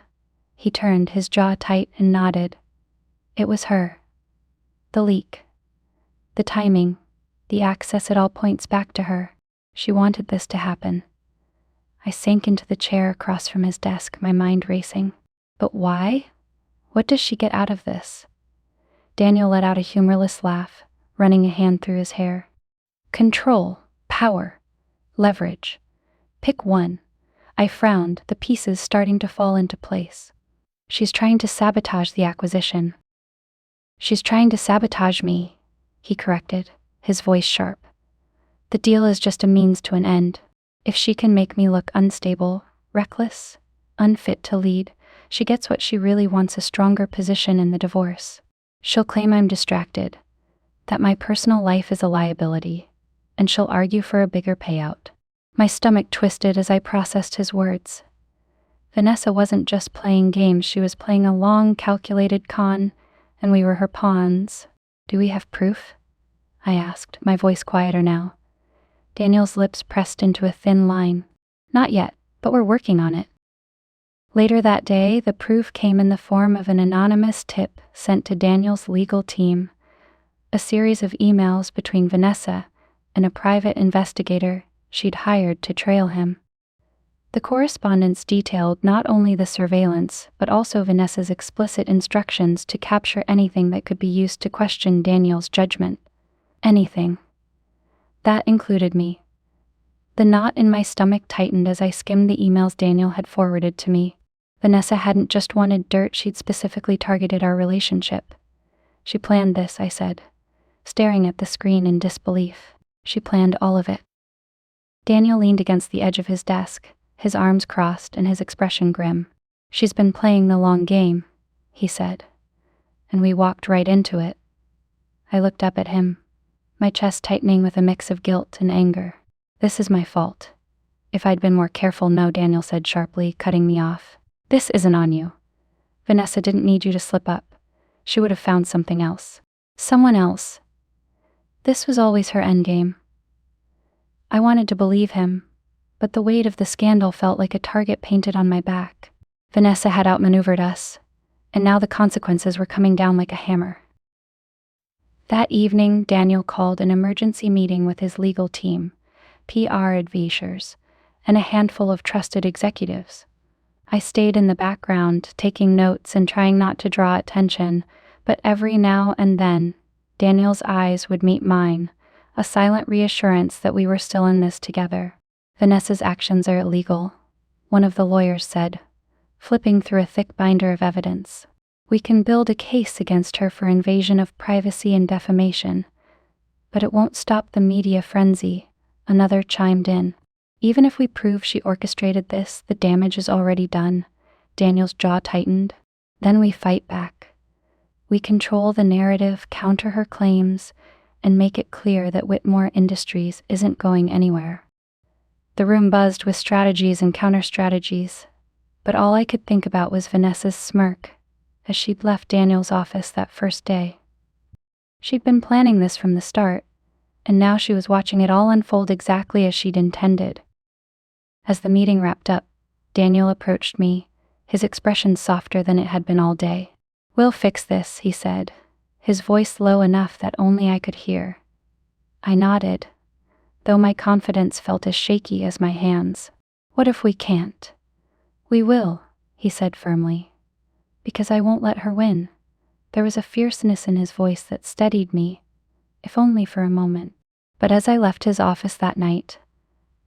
He turned, his jaw tight, and nodded. "It was her. The leak. The timing. The access, it all points back to her. She wanted this to happen." I sank into the chair across from his desk, my mind racing. "But why? What does she get out of this?" Daniel let out a humorless laugh, running a hand through his hair. "Control, power, leverage. Pick one." I frowned, the pieces starting to fall into place. "She's trying to sabotage the acquisition." "She's trying to sabotage me," he corrected, his voice sharp. "The deal is just a means to an end. If she can make me look unstable, reckless, unfit to lead, she gets what she really wants: a stronger position in the divorce. She'll claim I'm distracted, that my personal life is a liability, and she'll argue for a bigger payout." My stomach twisted as I processed his words. Vanessa wasn't just playing games, she was playing a long, calculated con, and we were her pawns. "Do we have proof?" I asked, my voice quieter now. Daniel's lips pressed into a thin line. "Not yet, but we're working on it." Later that day, the proof came in the form of an anonymous tip sent to Daniel's legal team, a series of emails between Vanessa and a private investigator she'd hired to trail him. The correspondence detailed not only the surveillance, but also Vanessa's explicit instructions to capture anything that could be used to question Daniel's judgment. Anything. That included me. The knot in my stomach tightened as I skimmed the emails Daniel had forwarded to me. Vanessa hadn't just wanted dirt, she'd specifically targeted our relationship. She planned this, I said, staring at the screen in disbelief. She planned all of it. Daniel leaned against the edge of his desk, his arms crossed and his expression grim. She's been playing the long game, he said. And we walked right into it. I looked up at him, my chest tightening with a mix of guilt and anger. This is my fault. If I'd been more careful, no, Daniel said sharply, cutting me off. This isn't on you. Vanessa didn't need you to slip up. She would have found something else. Someone else. This was always her endgame. I wanted to believe him, but the weight of the scandal felt like a target painted on my back. Vanessa had outmaneuvered us, and now the consequences were coming down like a hammer. That evening, Daniel called an emergency meeting with his legal team, PR advisors, and a handful of trusted executives. I stayed in the background, taking notes and trying not to draw attention, but every now and then, Daniel's eyes would meet mine, a silent reassurance that we were still in this together. Vanessa's actions are illegal, one of the lawyers said, flipping through a thick binder of evidence. We can build a case against her for invasion of privacy and defamation, but it won't stop the media frenzy, another chimed in. Even if we prove she orchestrated this, the damage is already done. Daniel's jaw tightened. Then we fight back. We control the narrative, counter her claims, and make it clear that Whitmore Industries isn't going anywhere. The room buzzed with strategies and counter-strategies, but all I could think about was Vanessa's smirk as she'd left Daniel's office that first day. She'd been planning this from the start, and now she was watching it all unfold exactly as she'd intended. As the meeting wrapped up, Daniel approached me, his expression softer than it had been all day. "We'll fix this," he said, his voice low enough that only I could hear. I nodded, though my confidence felt as shaky as my hands. "What if we can't?" "We will," he said firmly, "because I won't let her win." There was a fierceness in his voice that steadied me, if only for a moment. But as I left his office that night,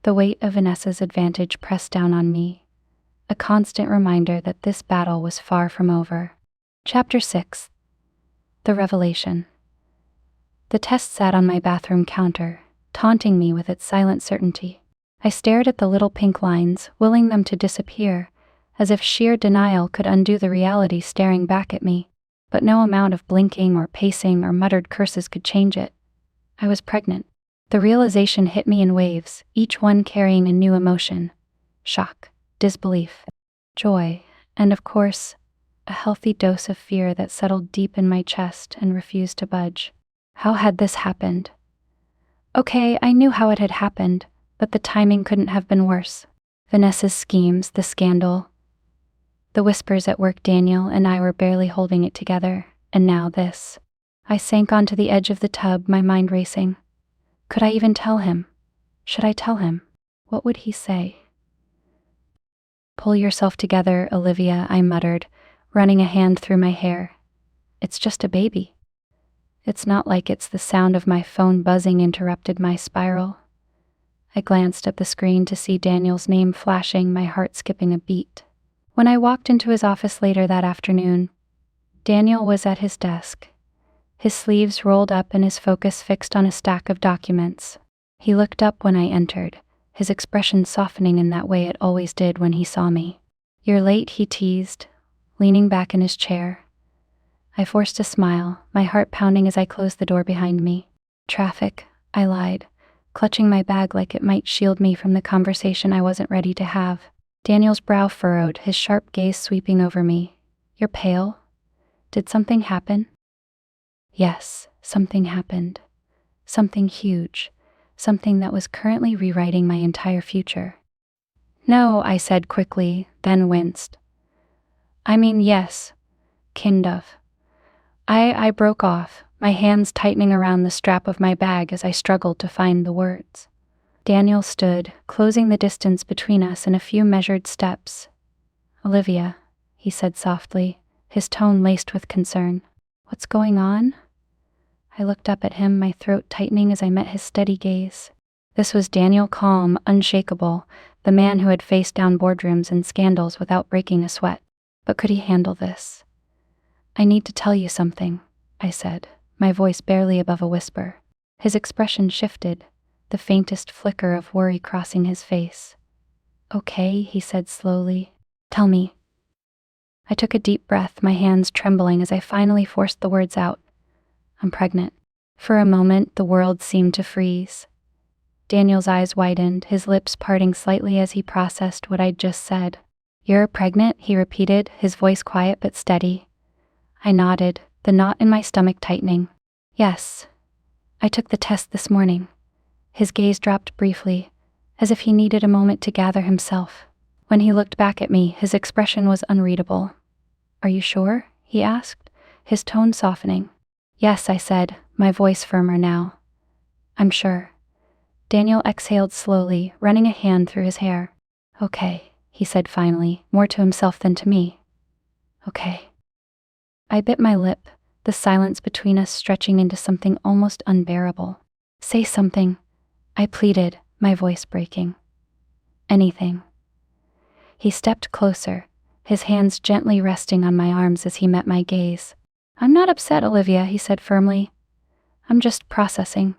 the weight of Vanessa's advantage pressed down on me, a constant reminder that this battle was far from over. Chapter 6. The Revelation. The test sat on my bathroom counter, taunting me with its silent certainty. I stared at the little pink lines, willing them to disappear, as if sheer denial could undo the reality staring back at me. But no amount of blinking or pacing or muttered curses could change it. I was pregnant. The realization hit me in waves, each one carrying a new emotion. Shock, disbelief, joy, and of course, a healthy dose of fear that settled deep in my chest and refused to budge. How had this happened? Okay, I knew how it had happened, but the timing couldn't have been worse. Vanessa's schemes, the scandal, the whispers at work. Daniel and I were barely holding it together, and now this. I sank onto the edge of the tub, my mind racing. Could I even tell him? Should I tell him? What would he say? "Pull yourself together, Olivia," I muttered, running a hand through my hair. "It's just a baby." It's not like it's the sound of my phone buzzing interrupted my spiral. I glanced at the screen to see Daniel's name flashing, my heart skipping a beat. When I walked into his office later that afternoon, Daniel was at his desk, his sleeves rolled up and his focus fixed on a stack of documents. He looked up when I entered, his expression softening in that way it always did when he saw me. "You're late," he teased, leaning back in his chair. I forced a smile, my heart pounding as I closed the door behind me. "Traffic," I lied, clutching my bag like it might shield me from the conversation I wasn't ready to have. Daniel's brow furrowed, his sharp gaze sweeping over me. "You're pale? Did something happen?" Yes, something happened. Something huge. Something that was currently rewriting my entire future. "No," I said quickly, then winced. "I mean, yes. Kind of." I broke off, my hands tightening around the strap of my bag as I struggled to find the words. Daniel stood, closing the distance between us in a few measured steps. "Olivia," he said softly, his tone laced with concern. "What's going on?" I looked up at him, my throat tightening as I met his steady gaze. This was Daniel, calm, unshakable, the man who had faced down boardrooms and scandals without breaking a sweat. But could he handle this? "I need to tell you something," I said, my voice barely above a whisper. His expression shifted, the faintest flicker of worry crossing his face. "Okay," he said slowly. "Tell me." I took a deep breath, my hands trembling as I finally forced the words out. "I'm pregnant." For a moment, the world seemed to freeze. Daniel's eyes widened, his lips parting slightly as he processed what I'd just said. "You're pregnant?" he repeated, his voice quiet but steady. I nodded, the knot in my stomach tightening. "Yes. I took the test this morning." His gaze dropped briefly, as if he needed a moment to gather himself. When he looked back at me, his expression was unreadable. "Are you sure?" he asked, his tone softening. "Yes," I said, my voice firmer now. "I'm sure." Daniel exhaled slowly, running a hand through his hair. "Okay," he said finally, more to himself than to me. "Okay." I bit my lip, the silence between us stretching into something almost unbearable. "Say something," I pleaded, my voice breaking. "Anything." He stepped closer, his hands gently resting on my arms as he met my gaze. "I'm not upset, Olivia," he said firmly. "I'm just processing."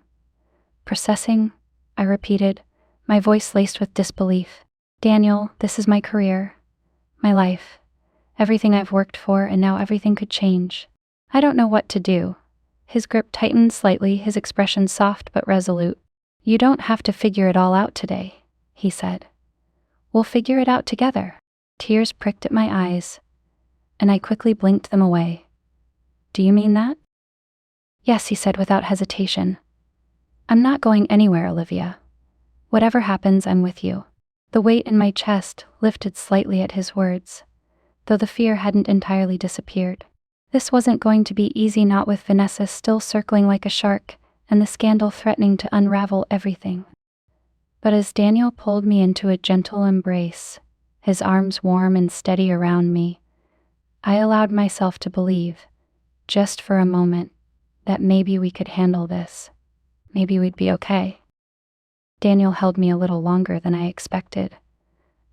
"Processing?" I repeated, my voice laced with disbelief. "Daniel, this is my career, my life, everything I've worked for, and now everything could change. I don't know what to do." His grip tightened slightly, his expression soft but resolute. "You don't have to figure it all out today," he said. "We'll figure it out together." Tears pricked at my eyes, and I quickly blinked them away. "Do you mean that?" "Yes," he said without hesitation. "I'm not going anywhere, Olivia. Whatever happens, I'm with you." The weight in my chest lifted slightly at his words, though the fear hadn't entirely disappeared. This wasn't going to be easy, not with Vanessa still circling like a shark, and the scandal threatening to unravel everything. But as Daniel pulled me into a gentle embrace, his arms warm and steady around me, I allowed myself to believe, just for a moment, that maybe we could handle this. Maybe we'd be okay. Daniel held me a little longer than I expected,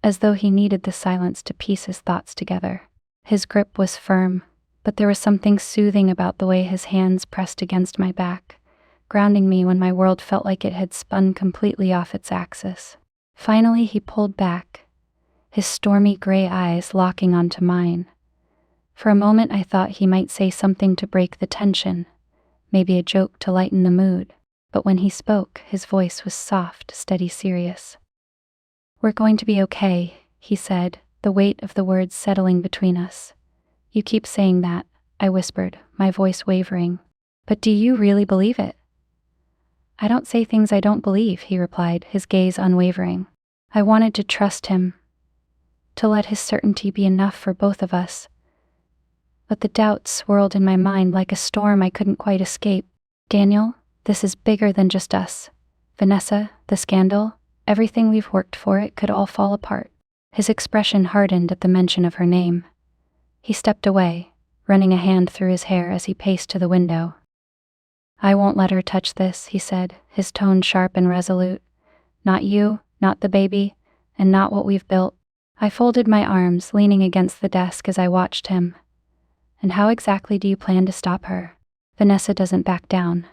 as though he needed the silence to piece his thoughts together. His grip was firm, but there was something soothing about the way his hands pressed against my back, grounding me when my world felt like it had spun completely off its axis. Finally, he pulled back, his stormy gray eyes locking onto mine. For a moment, I thought he might say something to break the tension, maybe a joke to lighten the mood. But when he spoke, his voice was soft, steady, serious. "We're going to be okay," he said, the weight of the words settling between us. "You keep saying that," I whispered, my voice wavering. "But do you really believe it?" "I don't say things I don't believe," he replied, his gaze unwavering. I wanted to trust him, to let his certainty be enough for both of us. But the doubt swirled in my mind like a storm I couldn't quite escape. "Daniel, this is bigger than just us. Vanessa, the scandal, everything we've worked for, it could all fall apart." His expression hardened at the mention of her name. He stepped away, running a hand through his hair as he paced to the window. "I won't let her touch this," he said, his tone sharp and resolute. "Not you, not the baby, and not what we've built." I folded my arms, leaning against the desk as I watched him. "And how exactly do you plan to stop her?" "Vanessa doesn't back down.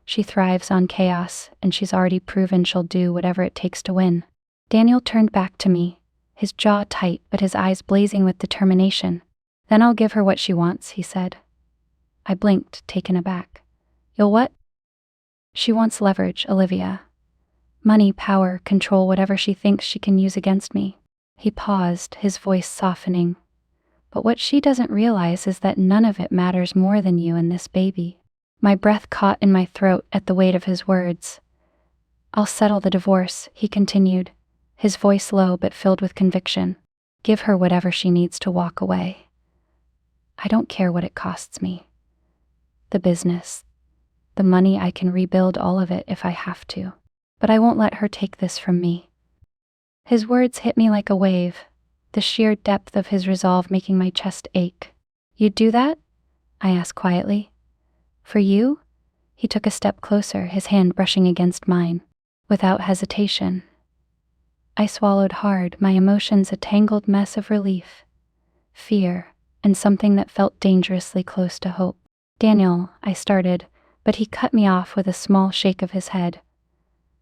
She thrives on chaos, and she's already proven she'll do whatever it takes to win." Daniel turned back to me, his jaw tight but his eyes blazing with determination. "Then I'll give her what she wants," he said. I blinked, taken aback. "You'll what?" "She wants leverage, Olivia. Money, power, control, whatever she thinks she can use against me." He paused, his voice softening. "But what she doesn't realize is that none of it matters more than you and this baby." My breath caught in my throat at the weight of his words. "I'll settle the divorce," he continued, his voice low but filled with conviction. "Give her whatever she needs to walk away. I don't care what it costs me. The business, the money, I can rebuild all of it if I have to. But I won't let her take this from me." His words hit me like a wave, the sheer depth of his resolve making my chest ache. "You'd do that?" I asked quietly. "For you?" He took a step closer, his hand brushing against mine. Without hesitation. I swallowed hard, my emotions a tangled mess of relief, fear, and something that felt dangerously close to hope. "Daniel," I started, but he cut me off with a small shake of his head.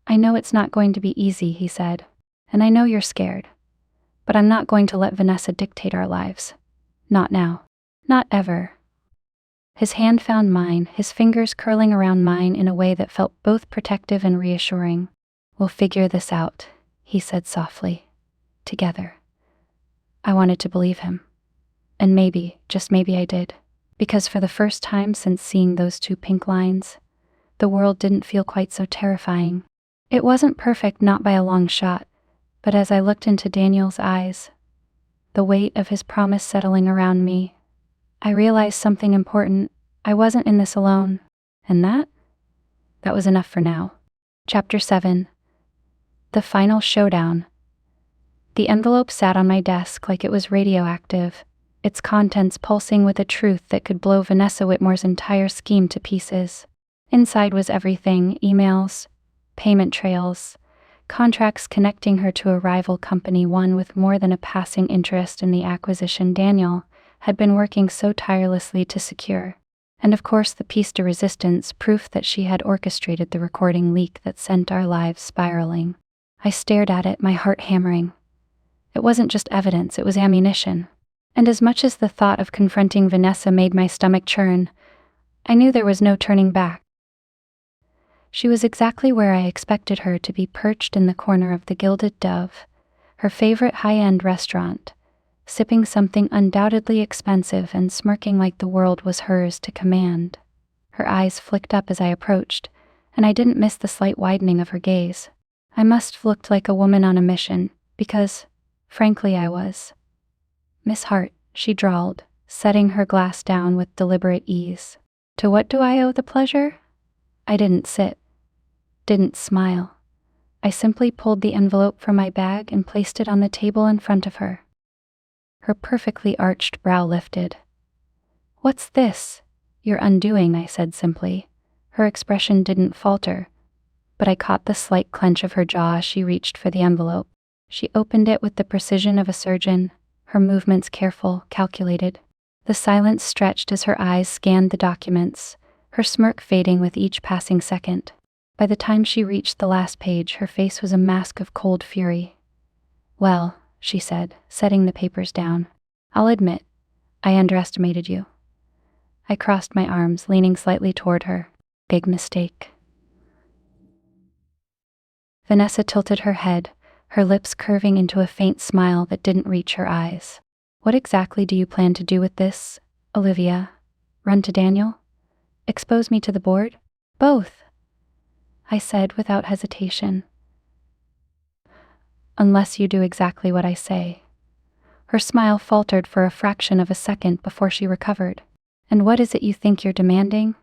"I know it's not going to be easy," he said, "and I know you're scared. But I'm not going to let Vanessa dictate our lives. Not now. Not ever." His hand found mine, his fingers curling around mine in a way that felt both protective and reassuring. "We'll figure this out," he said softly. "Together." I wanted to believe him. And maybe, just maybe I did. Because for the first time since seeing those two pink lines, the world didn't feel quite so terrifying. It wasn't perfect, not by a long shot, but as I looked into Daniel's eyes, the weight of his promise settling around me, I realized something important. I wasn't in this alone. And that was enough for now. Chapter 7. The Final Showdown. The envelope sat on my desk like it was radioactive, its contents pulsing with a truth that could blow Vanessa Whitmore's entire scheme to pieces. Inside was everything: emails, payment trails, contracts connecting her to a rival company, one with more than a passing interest in the acquisition Daniel had been working so tirelessly to secure. And of course the piece de resistance, proof that she had orchestrated the recording leak that sent our lives spiraling. I stared at it, my heart hammering. It wasn't just evidence, it was ammunition. And as much as the thought of confronting Vanessa made my stomach churn, I knew there was no turning back. She was exactly where I expected her to be, perched in the corner of the Gilded Dove, her favorite high-end restaurant, sipping something undoubtedly expensive and smirking like the world was hers to command. Her eyes flicked up as I approached, and I didn't miss the slight widening of her gaze. I must have looked like a woman on a mission, because, frankly, I was. "Miss Hart," she drawled, setting her glass down with deliberate ease. "To what do I owe the pleasure?" I didn't sit. Didn't smile. I simply pulled the envelope from my bag and placed it on the table in front of her. Her perfectly arched brow lifted. "What's this you're undoing?" I said simply. Her expression didn't falter, but I caught the slight clench of her jaw as she reached for the envelope. She opened it with the precision of a surgeon, her movements careful, calculated. The silence stretched as her eyes scanned the documents, her smirk fading with each passing second. By the time she reached the last page, her face was a mask of cold fury. "Well," she said, setting the papers down, "I'll admit, I underestimated you." I crossed my arms, leaning slightly toward her. "Big mistake." Vanessa tilted her head, her lips curving into a faint smile that didn't reach her eyes. "What exactly do you plan to do with this, Olivia? Run to Daniel? Expose me to the board?" "Both," I said without hesitation. "Unless you do exactly what I say." Her smile faltered for a fraction of a second before she recovered. "And what is it you think you're demanding?"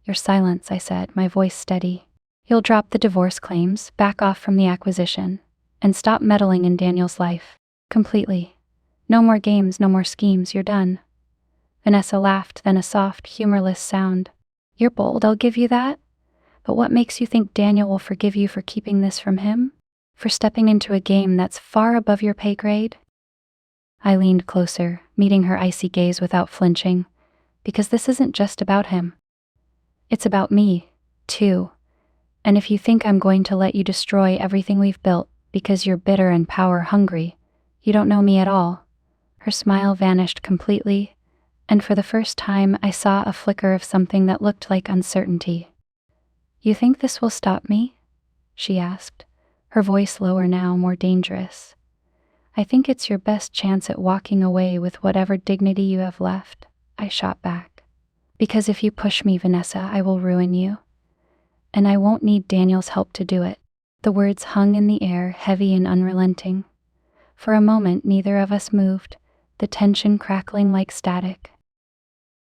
"Your silence," I said, my voice steady. "You'll drop the divorce claims, back off from the acquisition, and stop meddling in Daniel's life. Completely. No more games, no more schemes, you're done." Vanessa laughed, then a soft, humorless sound. "You're bold, I'll give you that. But what makes you think Daniel will forgive you for keeping this from him? For stepping into a game that's far above your pay grade?" I leaned closer, meeting her icy gaze without flinching. "Because this isn't just about him. It's about me, too. And if you think I'm going to let you destroy everything we've built because you're bitter and power-hungry, you don't know me at all." Her smile vanished completely, and for the first time I saw a flicker of something that looked like uncertainty. "You think this will stop me?" she asked, her voice lower now, more dangerous. "I think it's your best chance at walking away with whatever dignity you have left," I shot back. "Because if you push me, Vanessa, I will ruin you. And I won't need Daniel's help to do it." The words hung in the air, heavy and unrelenting. For a moment, neither of us moved, the tension crackling like static.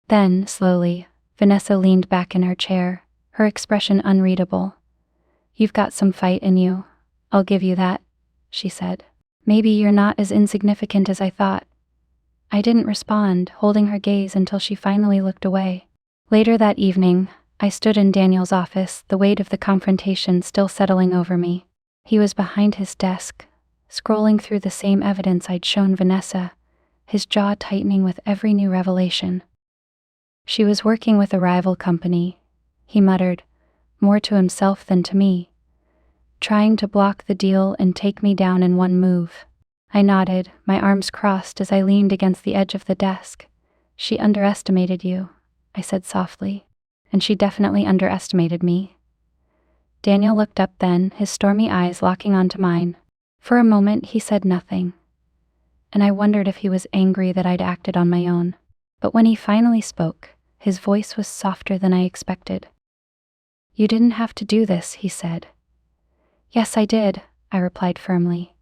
Then, slowly, Vanessa leaned back in her chair, her expression unreadable. "You've got some fight in you. I'll give you that," she said. "Maybe you're not as insignificant as I thought." I didn't respond, holding her gaze until she finally looked away. Later that evening, I stood in Daniel's office, the weight of the confrontation still settling over me. He was behind his desk, scrolling through the same evidence I'd shown Vanessa, his jaw tightening with every new revelation. She was working with a rival company, he muttered, more to himself than to me, trying to block the deal and take me down in one move. I nodded, my arms crossed as I leaned against the edge of the desk. She underestimated you, I said softly, and she definitely underestimated me. Daniel looked up then, his stormy eyes locking onto mine. For a moment he said nothing, and I wondered if he was angry that I'd acted on my own. But when he finally spoke, his voice was softer than I expected. You didn't have to do this, he said. Yes, I did, I replied firmly,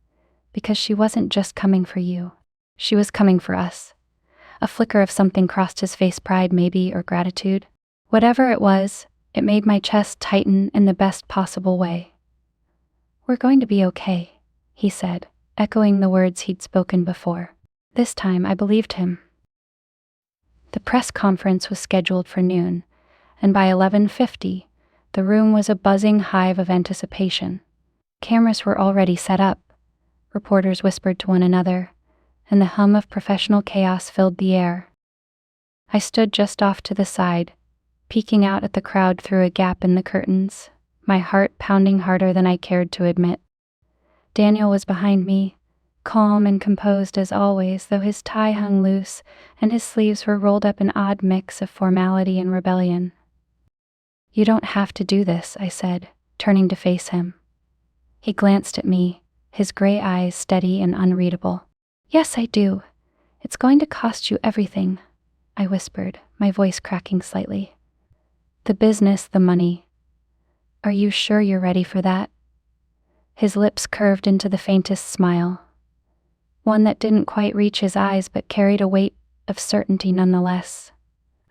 because she wasn't just coming for you. She was coming for us. A flicker of something crossed his face, pride maybe, or gratitude. Whatever it was, it made my chest tighten in the best possible way. We're going to be okay, he said, echoing the words he'd spoken before. This time I believed him. The press conference was scheduled for noon, and by 11:50, the room was a buzzing hive of anticipation. Cameras were already set up, reporters whispered to one another, and the hum of professional chaos filled the air. I stood just off to the side, peeking out at the crowd through a gap in the curtains, my heart pounding harder than I cared to admit. Daniel was behind me, calm and composed as always, though his tie hung loose and his sleeves were rolled up an odd mix of formality and rebellion. You don't have to do this, I said, turning to face him. He glanced at me, his gray eyes steady and unreadable. Yes, I do. It's going to cost you everything, I whispered, my voice cracking slightly. The business, the money. Are you sure you're ready for that? His lips curved into the faintest smile, one that didn't quite reach his eyes but carried a weight of certainty nonetheless.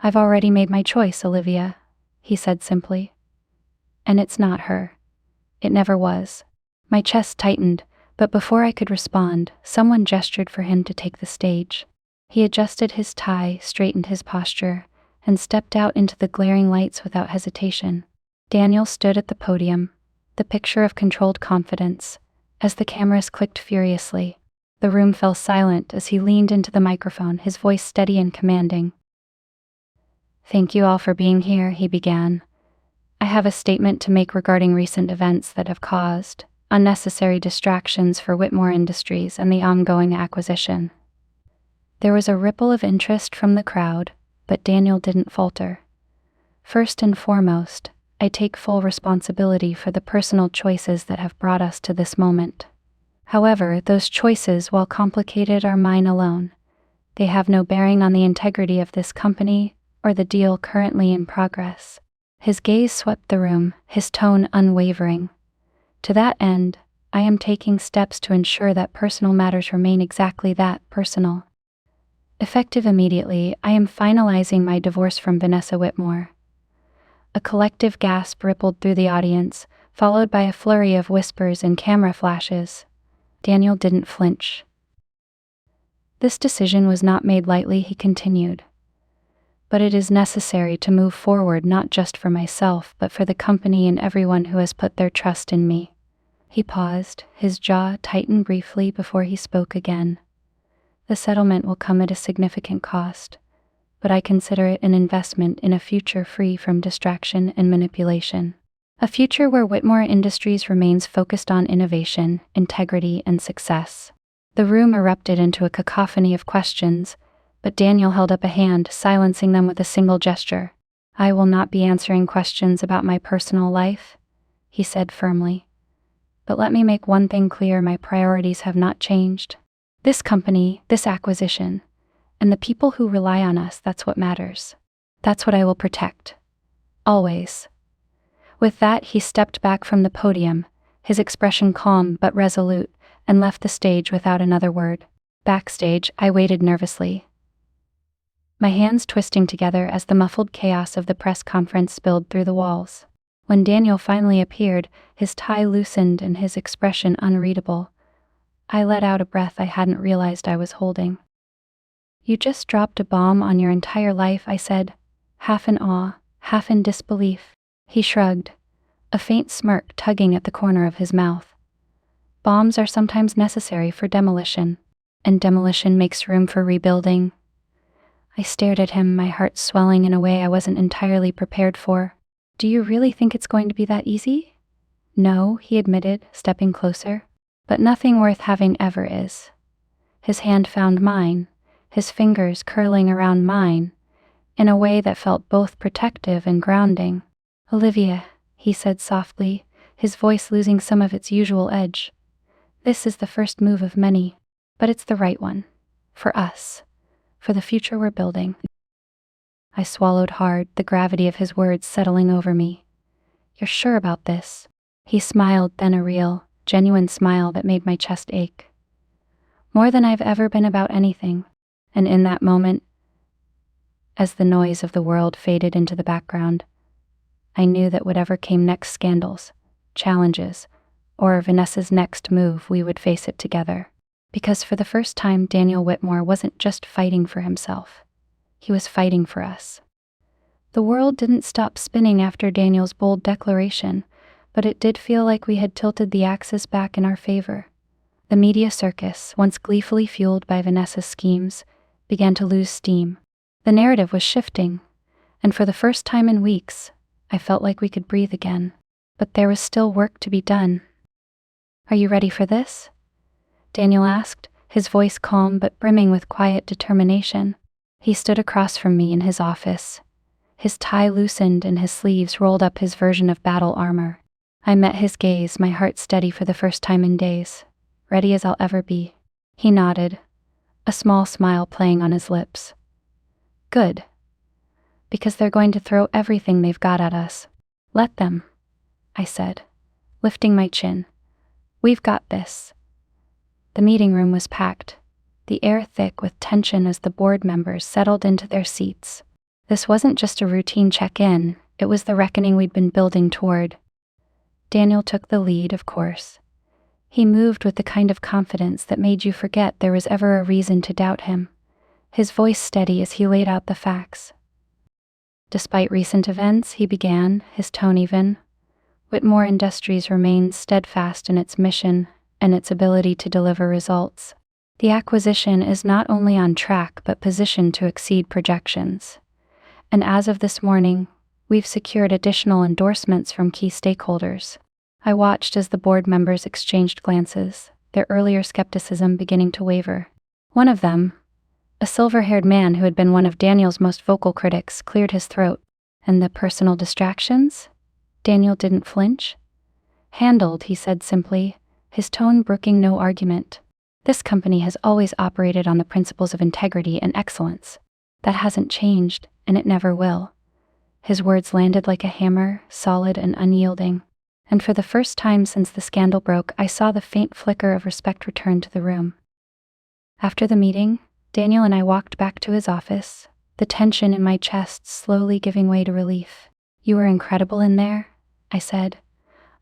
I've already made my choice, Olivia, he said simply. And it's not her. It never was. My chest tightened, but before I could respond, someone gestured for him to take the stage. He adjusted his tie, straightened his posture, and stepped out into the glaring lights without hesitation. Daniel stood at the podium, the picture of controlled confidence, as the cameras clicked furiously. The room fell silent as he leaned into the microphone, his voice steady and commanding. Thank you all for being here, he began. I have a statement to make regarding recent events that have caused unnecessary distractions for Whitmore Industries and the ongoing acquisition. There was a ripple of interest from the crowd, but Daniel didn't falter. First and foremost, I take full responsibility for the personal choices that have brought us to this moment. However, those choices, while complicated, are mine alone. They have no bearing on the integrity of this company or the deal currently in progress. His gaze swept the room, his tone unwavering. To that end, I am taking steps to ensure that personal matters remain exactly that, personal. Effective immediately, I am finalizing my divorce from Vanessa Whitmore. A collective gasp rippled through the audience, followed by a flurry of whispers and camera flashes. Daniel didn't flinch. This decision was not made lightly, he continued. But it is necessary to move forward not just for myself, but for the company and everyone who has put their trust in me. He paused, his jaw tightened briefly before he spoke again. The settlement will come at a significant cost, but I consider it an investment in a future free from distraction and manipulation. A future where Whitmore Industries remains focused on innovation, integrity, and success. The room erupted into a cacophony of questions, but Daniel held up a hand, silencing them with a single gesture. I will not be answering questions about my personal life, he said firmly. But let me make one thing clear, my priorities have not changed. This company, this acquisition, and the people who rely on us, that's what matters. That's what I will protect. Always. With that, he stepped back from the podium, his expression calm but resolute, and left the stage without another word. Backstage, I waited nervously, my hands twisting together as the muffled chaos of the press conference spilled through the walls. When Daniel finally appeared, his tie loosened and his expression unreadable, I let out a breath I hadn't realized I was holding. You just dropped a bomb on your entire life, I said, half in awe, half in disbelief. He shrugged, a faint smirk tugging at the corner of his mouth. Bombs are sometimes necessary for demolition, and demolition makes room for rebuilding. I stared at him, my heart swelling in a way I wasn't entirely prepared for. Do you really think it's going to be that easy? No, he admitted, stepping closer. But nothing worth having ever is. His hand found mine, his fingers curling around mine, in a way that felt both protective and grounding. Olivia, he said softly, his voice losing some of its usual edge. This is the first move of many, but it's the right one. For us. For the future we're building. I swallowed hard, the gravity of his words settling over me. You're sure about this? He smiled, then a real, genuine smile that made my chest ache. More than I've ever been about anything. And in that moment, as the noise of the world faded into the background, I knew that whatever came next, scandals, challenges, or Vanessa's next move, we would face it together. Because for the first time, Daniel Whitmore wasn't just fighting for himself. He was fighting for us. The world didn't stop spinning after Daniel's bold declaration, but it did feel like we had tilted the axis back in our favor. The media circus, once gleefully fueled by Vanessa's schemes, began to lose steam. The narrative was shifting, and for the first time in weeks, I felt like we could breathe again. But there was still work to be done. Are you ready for this? Daniel asked, his voice calm but brimming with quiet determination. He stood across from me in his office. His tie loosened and his sleeves rolled up his version of battle armor. I met his gaze, my heart steady for the first time in days. Ready as I'll ever be. He nodded, a small smile playing on his lips. Good. Because they're going to throw everything they've got at us. Let them, I said, lifting my chin. We've got this. The meeting room was packed, the air thick with tension as the board members settled into their seats. This wasn't just a routine check-in, it was the reckoning we'd been building toward. Daniel took the lead, of course. He moved with the kind of confidence that made you forget there was ever a reason to doubt him, his voice steady as he laid out the facts. Despite recent events, he began, his tone even, Whitmore Industries remains steadfast in its mission and its ability to deliver results. The acquisition is not only on track but positioned to exceed projections. And as of this morning, we've secured additional endorsements from key stakeholders. I watched as the board members exchanged glances, their earlier skepticism beginning to waver. One of them, a silver-haired man who had been one of Daniel's most vocal critics, cleared his throat. And the personal distractions? Daniel didn't flinch. Handled, he said simply, his tone brooking no argument. This company has always operated on the principles of integrity and excellence. That hasn't changed, and it never will. His words landed like a hammer, solid and unyielding. And for the first time since the scandal broke, I saw the faint flicker of respect return to the room. After the meeting, Daniel and I walked back to his office, the tension in my chest slowly giving way to relief. You were incredible in there, I said,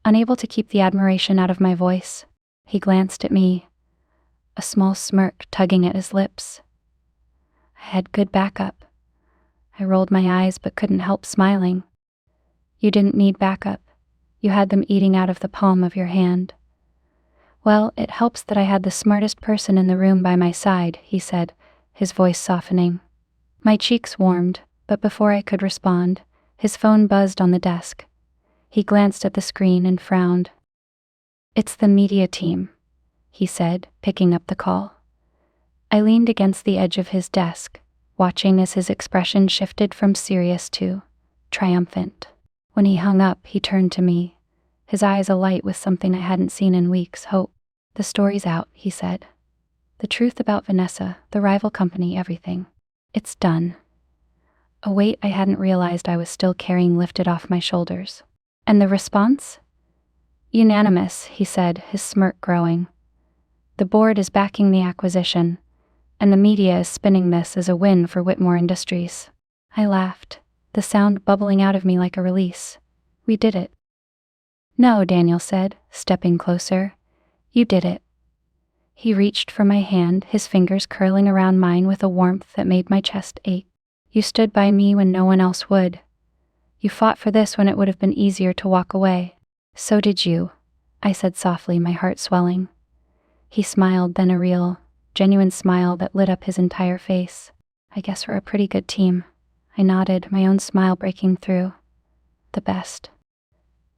unable to keep the admiration out of my voice. He glanced at me, a small smirk tugging at his lips. I had good backup. I rolled my eyes but couldn't help smiling. You didn't need backup. You had them eating out of the palm of your hand. Well, it helps that I had the smartest person in the room by my side, he said, his voice softening. My cheeks warmed, but before I could respond, his phone buzzed on the desk. He glanced at the screen and frowned. It's the media team, he said, picking up the call. I leaned against the edge of his desk, watching as his expression shifted from serious to triumphant. When he hung up, he turned to me, his eyes alight with something I hadn't seen in weeks, hope. The story's out, he said. The truth about Vanessa, the rival company, everything. It's done. A weight I hadn't realized I was still carrying lifted off my shoulders. And the response? Unanimous, he said, his smirk growing. The board is backing the acquisition, and the media is spinning this as a win for Whitmore Industries. I laughed, the sound bubbling out of me like a release. We did it. No, Daniel said, stepping closer. You did it. He reached for my hand, his fingers curling around mine with a warmth that made my chest ache. You stood by me when no one else would. You fought for this when it would have been easier to walk away. So did you, I said softly, my heart swelling. He smiled, then a real, genuine smile that lit up his entire face. I guess we're a pretty good team. I nodded, my own smile breaking through. The best.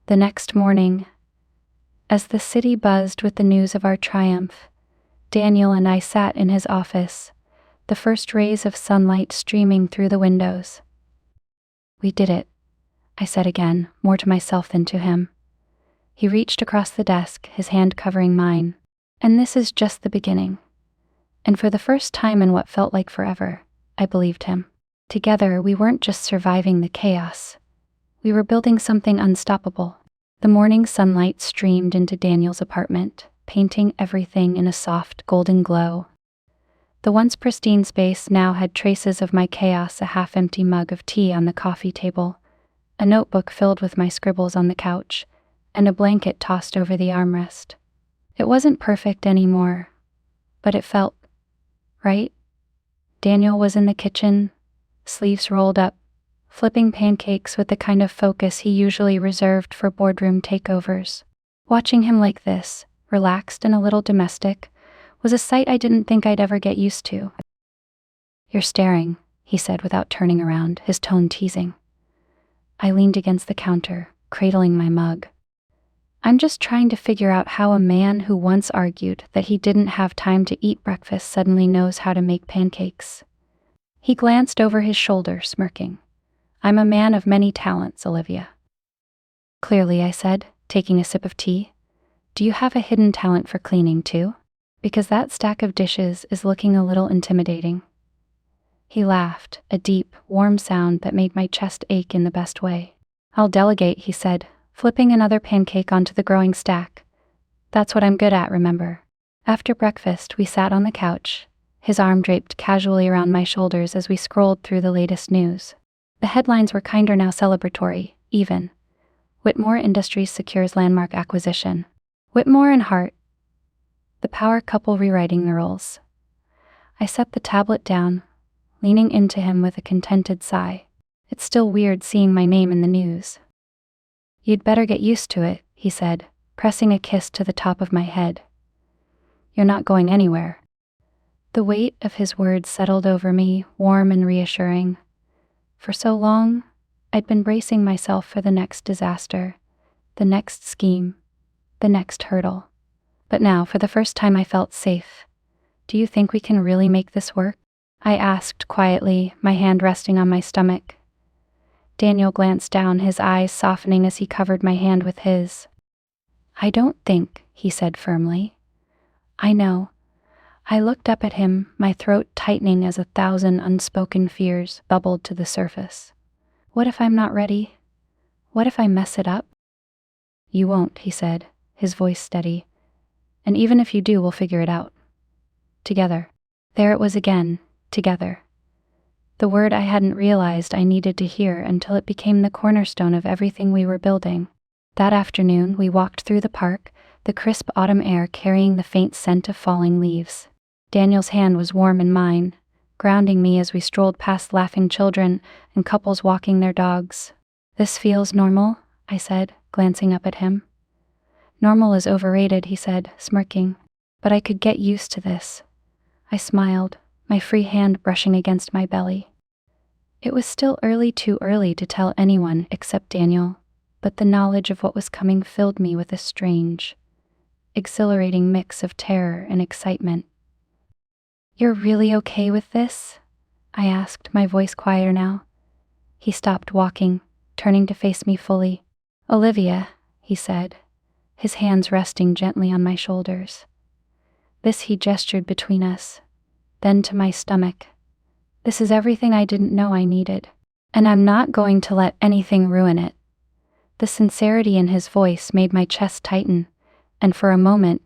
The next morning, as the city buzzed with the news of our triumph, Daniel and I sat in his office, the first rays of sunlight streaming through the windows. We did it, I said again, more to myself than to him. He reached across the desk, his hand covering mine. And this is just the beginning. And for the first time in what felt like forever, I believed him. Together, we weren't just surviving the chaos. We were building something unstoppable. The morning sunlight streamed into Daniel's apartment, painting everything in a soft, golden glow. The once pristine space now had traces of my chaos, a half-empty mug of tea on the coffee table, a notebook filled with my scribbles on the couch, and a blanket tossed over the armrest. It wasn't perfect anymore, but it felt right. Daniel was in the kitchen, sleeves rolled up, flipping pancakes with the kind of focus he usually reserved for boardroom takeovers. Watching him like this, relaxed and a little domestic, was a sight I didn't think I'd ever get used to. You're staring, he said without turning around, his tone teasing. I leaned against the counter, cradling my mug. I'm just trying to figure out how a man who once argued that he didn't have time to eat breakfast suddenly knows how to make pancakes. He glanced over his shoulder, smirking. I'm a man of many talents, Olivia. Clearly, I said, taking a sip of tea. Do you have a hidden talent for cleaning, too? Because that stack of dishes is looking a little intimidating. He laughed, a deep, warm sound that made my chest ache in the best way. I'll delegate, he said, flipping another pancake onto the growing stack. That's what I'm good at, remember. After breakfast, we sat on the couch, his arm draped casually around my shoulders as we scrolled through the latest news. The headlines were kinder now, celebratory, even. Whitmore Industries secures landmark acquisition. Whitmore and Hart. The power couple rewriting the roles. I set the tablet down, leaning into him with a contented sigh. It's still weird seeing my name in the news. You'd better get used to it, he said, pressing a kiss to the top of my head. You're not going anywhere. The weight of his words settled over me, warm and reassuring. For so long, I'd been bracing myself for the next disaster, the next scheme, the next hurdle. But now, for the first time, I felt safe. Do you think we can really make this work? I asked quietly, my hand resting on my stomach. Daniel glanced down, his eyes softening as he covered my hand with his. I don't think, he said firmly. I know. I looked up at him, my throat tightening as 1,000 unspoken fears bubbled to the surface. What if I'm not ready? What if I mess it up? You won't, he said, his voice steady. And even if you do, we'll figure it out. Together. There it was again, together. The word I hadn't realized I needed to hear until it became the cornerstone of everything we were building. That afternoon, we walked through the park, the crisp autumn air carrying the faint scent of falling leaves. Daniel's hand was warm in mine, grounding me as we strolled past laughing children and couples walking their dogs. This feels normal, I said, glancing up at him. Normal is overrated, he said, smirking. But I could get used to this. I smiled, my free hand brushing against my belly. It was still too early to tell anyone except Daniel, but the knowledge of what was coming filled me with a strange, exhilarating mix of terror and excitement. You're really okay with this? I asked, my voice quieter now. He stopped walking, turning to face me fully. Olivia, he said, his hands resting gently on my shoulders. This he gestured between us, then to my stomach. This is everything I didn't know I needed, and I'm not going to let anything ruin it. The sincerity in his voice made my chest tighten, and for a moment,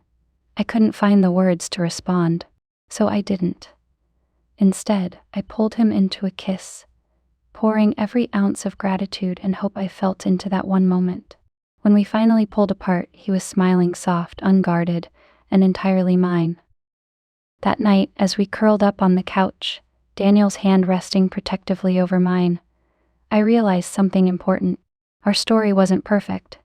I couldn't find the words to respond, so I didn't. Instead, I pulled him into a kiss, pouring every ounce of gratitude and hope I felt into that one moment. When we finally pulled apart, he was smiling soft, unguarded, and entirely mine. That night, as we curled up on the couch, Daniel's hand resting protectively over mine, I realized something important. Our story wasn't perfect.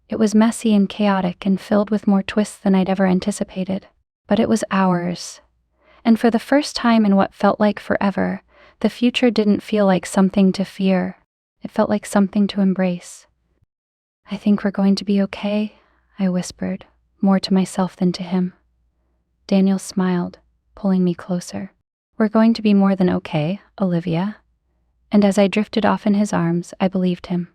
It was messy and chaotic and filled with more twists than I'd ever anticipated. But it was ours. And for the first time in what felt like forever, the future didn't feel like something to fear. It felt like something to embrace. "I think we're going to be okay," I whispered, more to myself than to him. Daniel smiled, pulling me closer. "We're going to be more than okay, Olivia." And as I drifted off in his arms, I believed him.